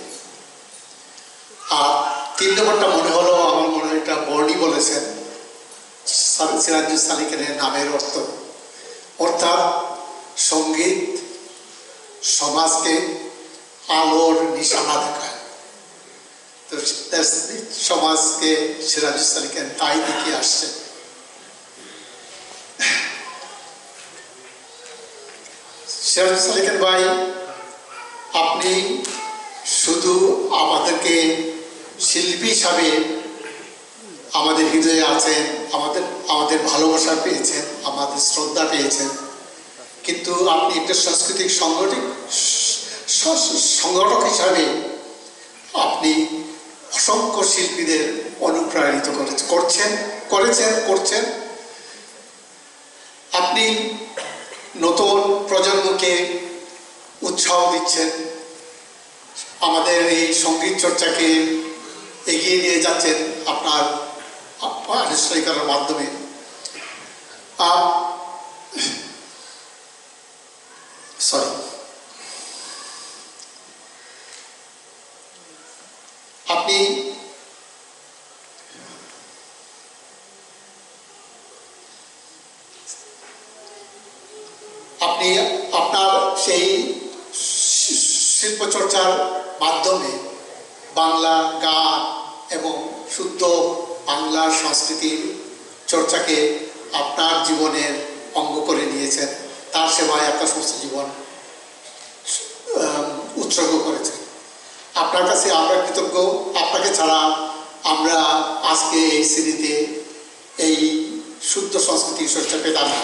আর ৩ নম্বরটা মনে হলো, আমার মনে হয় এটা বর্ণি বলেছেন, সিরাজুল সালেকিনের নামের অর্থ, অর্থাৎ সঙ্গীত সমাজকে আলোর নিশানা দেখায়। তো সমাজকে সিরাজুল সালেকিন তাই দেখিয়ে আসছে। সিরাজুল সালেকিন ভাই, আপনি শুধু আমাদেরকে শিল্পী হিসাবে আমাদের হৃদয়ে আছেন, আমাদের ভালোবাসা পেয়েছেন, আমাদের শ্রদ্ধা পেয়েছেন, কিন্তু আপনি একটা সাংস্কৃতিক সংগঠক হিসাবে আপনি অসংখ্য শিল্পীদের অনুপ্রাণিত করছেন। আপনি নতুন প্রজন্মকে উৎসাহ দিচ্ছেন, আমাদের এই সঙ্গীত চর্চাকে এগিয়ে নিয়ে যাচ্ছেন আপনার আনুষ্ঠানিকতার মাধ্যমে। আপনি আপনার সেই শিল্পচর্চার মাধ্যমে বাংলা গান এবং শুদ্ধ বাংলার সংস্কৃতির চর্চাকে আপনার জীবনের অঙ্গ করে নিয়েছেন, তার সেবায় আপনার সমস্ত জীবন উৎসর্গ করেছেন। আপনার কাছে আমরা কৃতজ্ঞ। আপনাকে ছাড়া আমরা আজকে এই সিরিতে এই শুদ্ধ সংস্কৃতির চর্চা পেতাম না।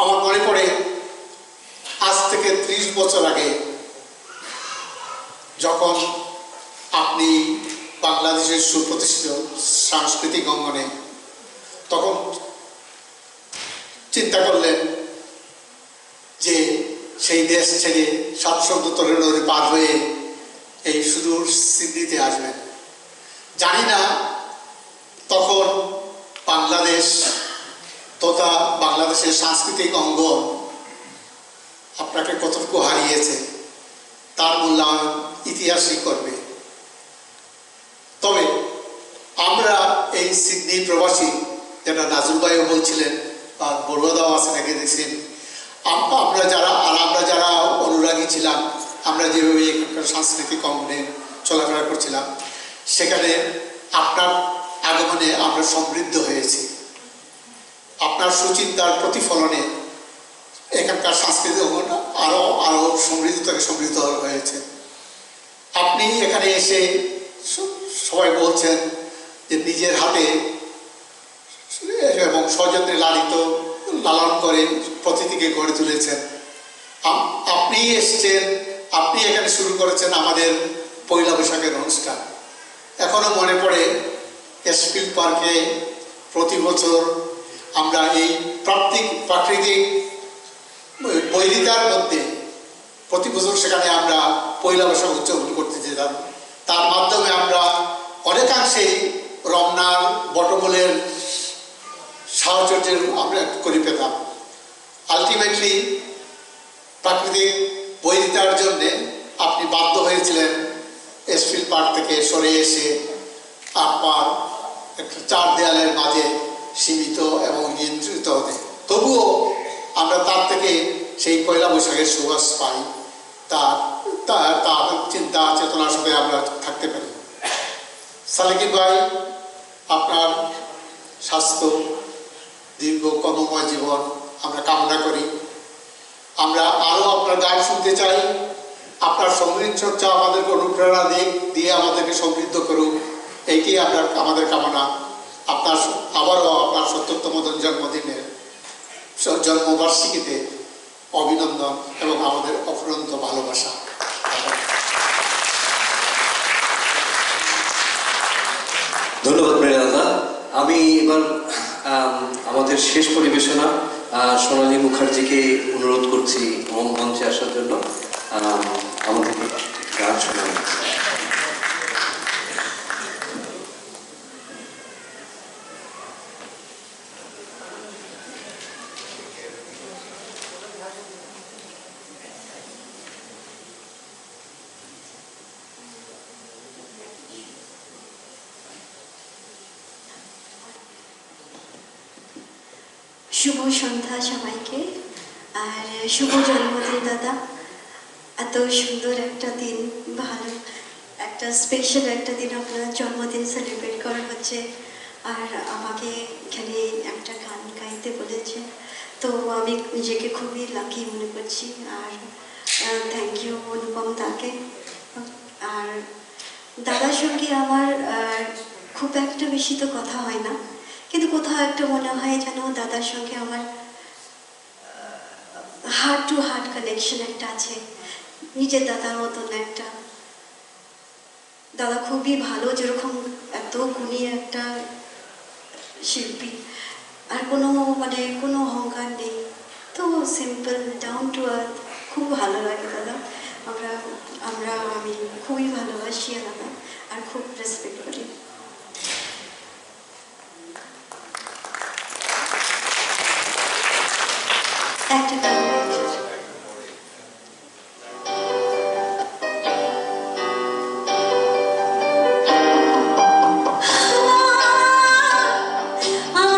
আমার মনে পড়ে আজ থেকে ৩০ বছর আগে যখন আপনি বাংলাদেশের সুপ্রতিষ্ঠিত সাংস্কৃতিক অঙ্গনে, তখন চিন্তা করলেন যে সেই দেশ ছেড়ে ৭০০ নদী পার হয়ে এই সুদূর সিডনিতে আসবেন। জানি না তখন বাংলাদেশ তথা বাংলাদেশের সাংস্কৃতিক অঙ্গন আপনাকে কতটুকু হারিয়েছে, তার মূল্যায়ন ইতিহাসই করবে। তবে আমরা এই সিডনি প্রবাসী, যেটা নাজুল ভাইও বলছিলেন বা বড়ুয়াদাও আছে নাকি দেখছেন, আমরা যারা অনুরাগী ছিলাম, আমরা যেভাবে এখানকার সাংস্কৃতিক অঙ্গনে চলাফেরা করছিলাম, সেখানে আপনার আগমনে আমরা সমৃদ্ধ হয়েছি। আপনার সুচিন্তার প্রতিফলনে এখানকার সাংস্কৃতিক অঙ্গন আরো সমৃদ্ধ থেকে সমৃদ্ধ হয়েছে। আপনি এখানে এসে সবাই বলছেন যে নিজের হাতে এবং সযত্নে লালন করে প্রতিটিকে গড়ে তুলেছেন। আপনি এসছেন, আপনি এখানে শুরু করেছেন আমাদের পয়লা বৈশাখের অনুষ্ঠান। এখনো মনে পড়ে এসফিল্ড পার্কে প্রতি বছর আমরা এই প্রাকৃতিক বৈরিতার মধ্যে প্রতি বছর সেখানে আমরা পয়লা বৈশাখ উদযাপন করতে যেতাম। তার মাধ্যমে আমরা অনেকাংশেই রমনার বটমূলের সাহচর্যের আমরা করে পেতাম। আলটিমেটলি প্রাকৃতিক বৈরিতার জন্যে আপনি বাধ্য হয়েছিলেন এসফিল্ড পার্ক থেকে সরে এসে আপনার একটা চার দেয়ালের মাঝে সীমিত এবং নিয়ন্ত্রিত হতে। তবুও আমরা তার থেকে সেই পয়লা বৈশাখের সুবাস পাই, তার চিন্তা চেতনার সাথে আমরা থাকতে পারি। সালেকিন ভাই, আপনার স্বাস্থ্য, দীর্ঘ কর্মময় জীবন আমরা কামনা করি। আমরা আরও আপনার গান শুনতে চাই। আপনার সঙ্গীত চর্চা আমাদেরকে অনুপ্রেরণা দিয়ে আমাদেরকে সমৃদ্ধ করুক, এইটি আমাদের কামনা। আবারও আপনার ৭০তম জন্মবার্ষিকীতে অভিনন্দন এবং আমাদের অফুরন্ত ভালোবাসা। ধন্যবাদ মৃণালদা। আমি এবার আমাদের শেষ পরিবেশনা সোনালী মুখার্জিকে অনুরোধ করছি মঞ্চে আসার জন্য আমাদের গান শোনানো। শুভ সন্ধ্যা সবাইকে, আর শুভ জন্মদিন দাদা। এত সুন্দর একটা দিন, ভালো একটা স্পেশাল একটা দিন আপনার জন্মদিন সেলিব্রেট করা হচ্ছে, আর আমাকে এখানে একটা গান গাইতে বলেছে, তো আমি নিজেকে খুবই লাকি মনে করছি। আর থ্যাংক ইউ অনুপম দাকে। আর দাদার সঙ্গে আমার খুব একটা বেশি তো কথা হয় না, কিন্তু কোথাও একটা মনে হয় যেন দাদার সঙ্গে আমার হার্ট টু হার্ট কানেকশন একটা আছে, নিজের দাদার মতন একটা। দাদা খুবই ভালো, যেরকম এত গুণী একটা শিল্পী, আর কোনো অহংকার নেই, তো সিম্পল ডাউন টু আর্থ, খুব ভালো লাগে দাদা। আমি খুবই ভালোবাসি দাদা, আর খুব রেসপেক্ট করি। একটা গান हाँ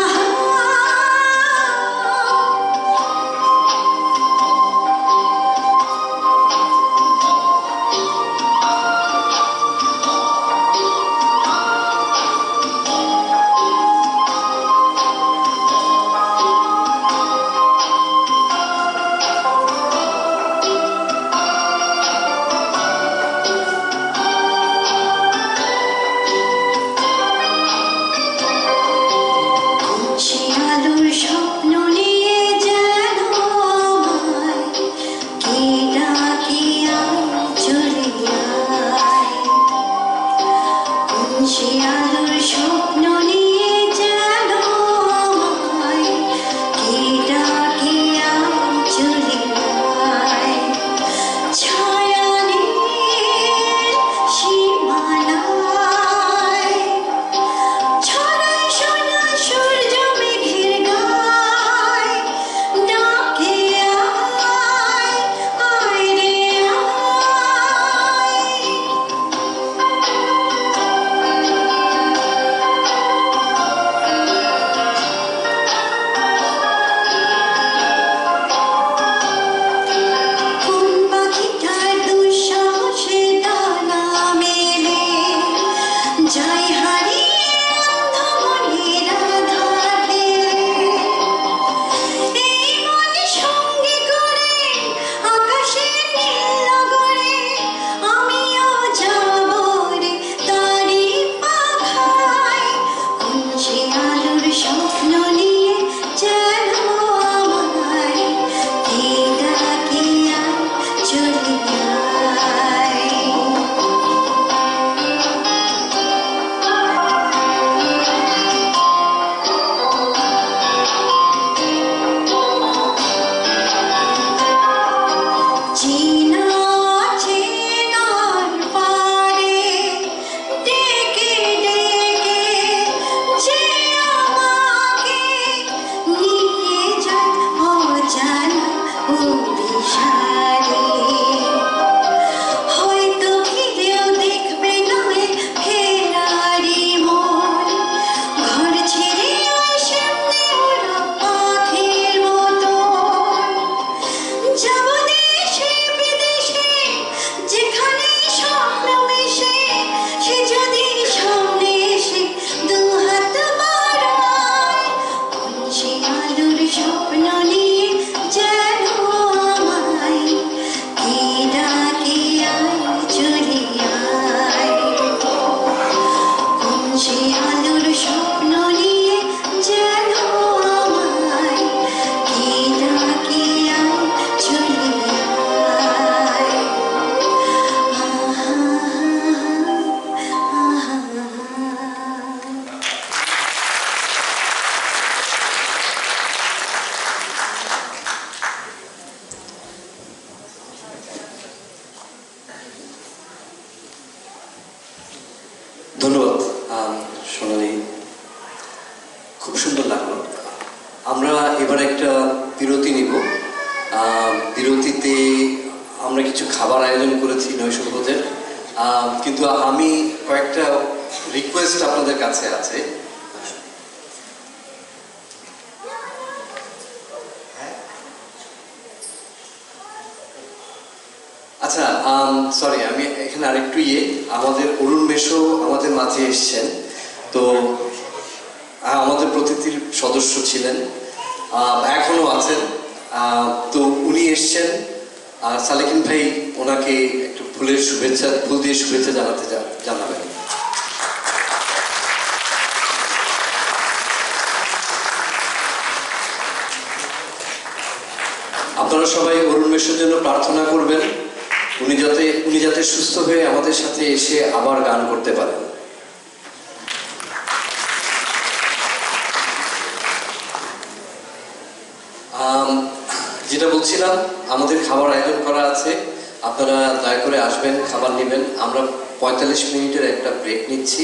এবার একটা বিরতি নিব। বিরতিতে আমরা কিছু খাবার আয়োজন করেছি নৈশভোজের, কিন্তু আমি কয়েকটা রিকোয়েস্ট আপনাদের কাছে আছে। আচ্ছা, সরি, আমি এখানে আরেকটু আমাদের অরুণ মেশো আমাদের মাঝে এসছেন। তো আমাদের প্রতিটির সদস্য ছিলেন, এখনো আছেন। তো উনি এসছেন, সালেকিন ভাই ওনাকে একটু ফুল দিয়ে শুভেচ্ছা জানাবেন। আপনারা সবাই অরুণ মেশোর জন্য প্রার্থনা করবেন, উনি যাতে সুস্থ হয়ে আমাদের সাথে এসে আবার গান করতে পারেন। যেটা বলছিলাম, আমাদের খাবার আয়োজন করা আছে, আপনারা দয়া করে আসবেন, খাবার নেবেন। আমরা 45 মিনিটের একটা ব্রেক নিচ্ছি।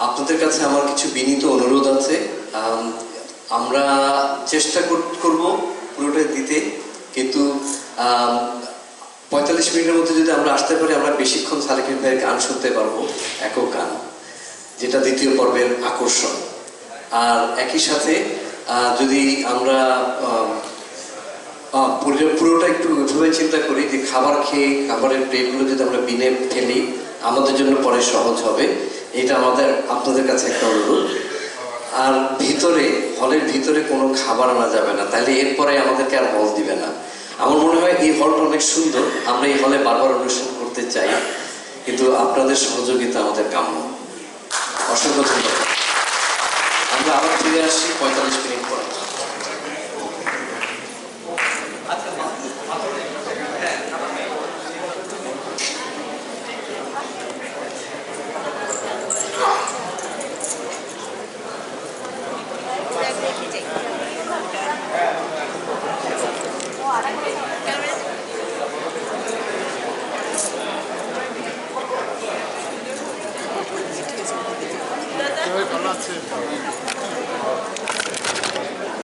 আপনাদের কাছে আমার কিছু বিনীত অনুরোধ আছে। আমরা চেষ্টা করব পুরোটাই দিতে, কিন্তু 45 মিনিটের মধ্যে যদি আমরা আসতে পারি, আমরা বেশিক্ষণ সালেকিন ভাইয়ের গান শুনতে পারবো, একক গান, যেটা দ্বিতীয় পর্বের আকর্ষণ। আর একই সাথে যদি আমরা পুরোটা একটু ওইভাবে চিন্তা করি যে খাবার খেয়ে খাবারের প্লেটগুলো যদি আমরা বিনে ফেলি, আমাদের জন্য পরে সহজ হবে। এটা আপনাদের কাছে একটা অনুরোধ। আর হলের ভিতরে কোনো খাবার আনা যাবে না, তাহলে এরপরে আমাদেরকে আর হল দিবে না। আমার মনে হয় এই হলটা অনেক সুন্দর, আমরা এই হলে বারবার অনুষ্ঠান করতে চাই, কিন্তু আপনাদের সহযোগিতা আমাদের কাম্য। অসংখ্য ধন্যবাদ। আমরা আবার ফিরে আসছি 45 মিনিট পরে।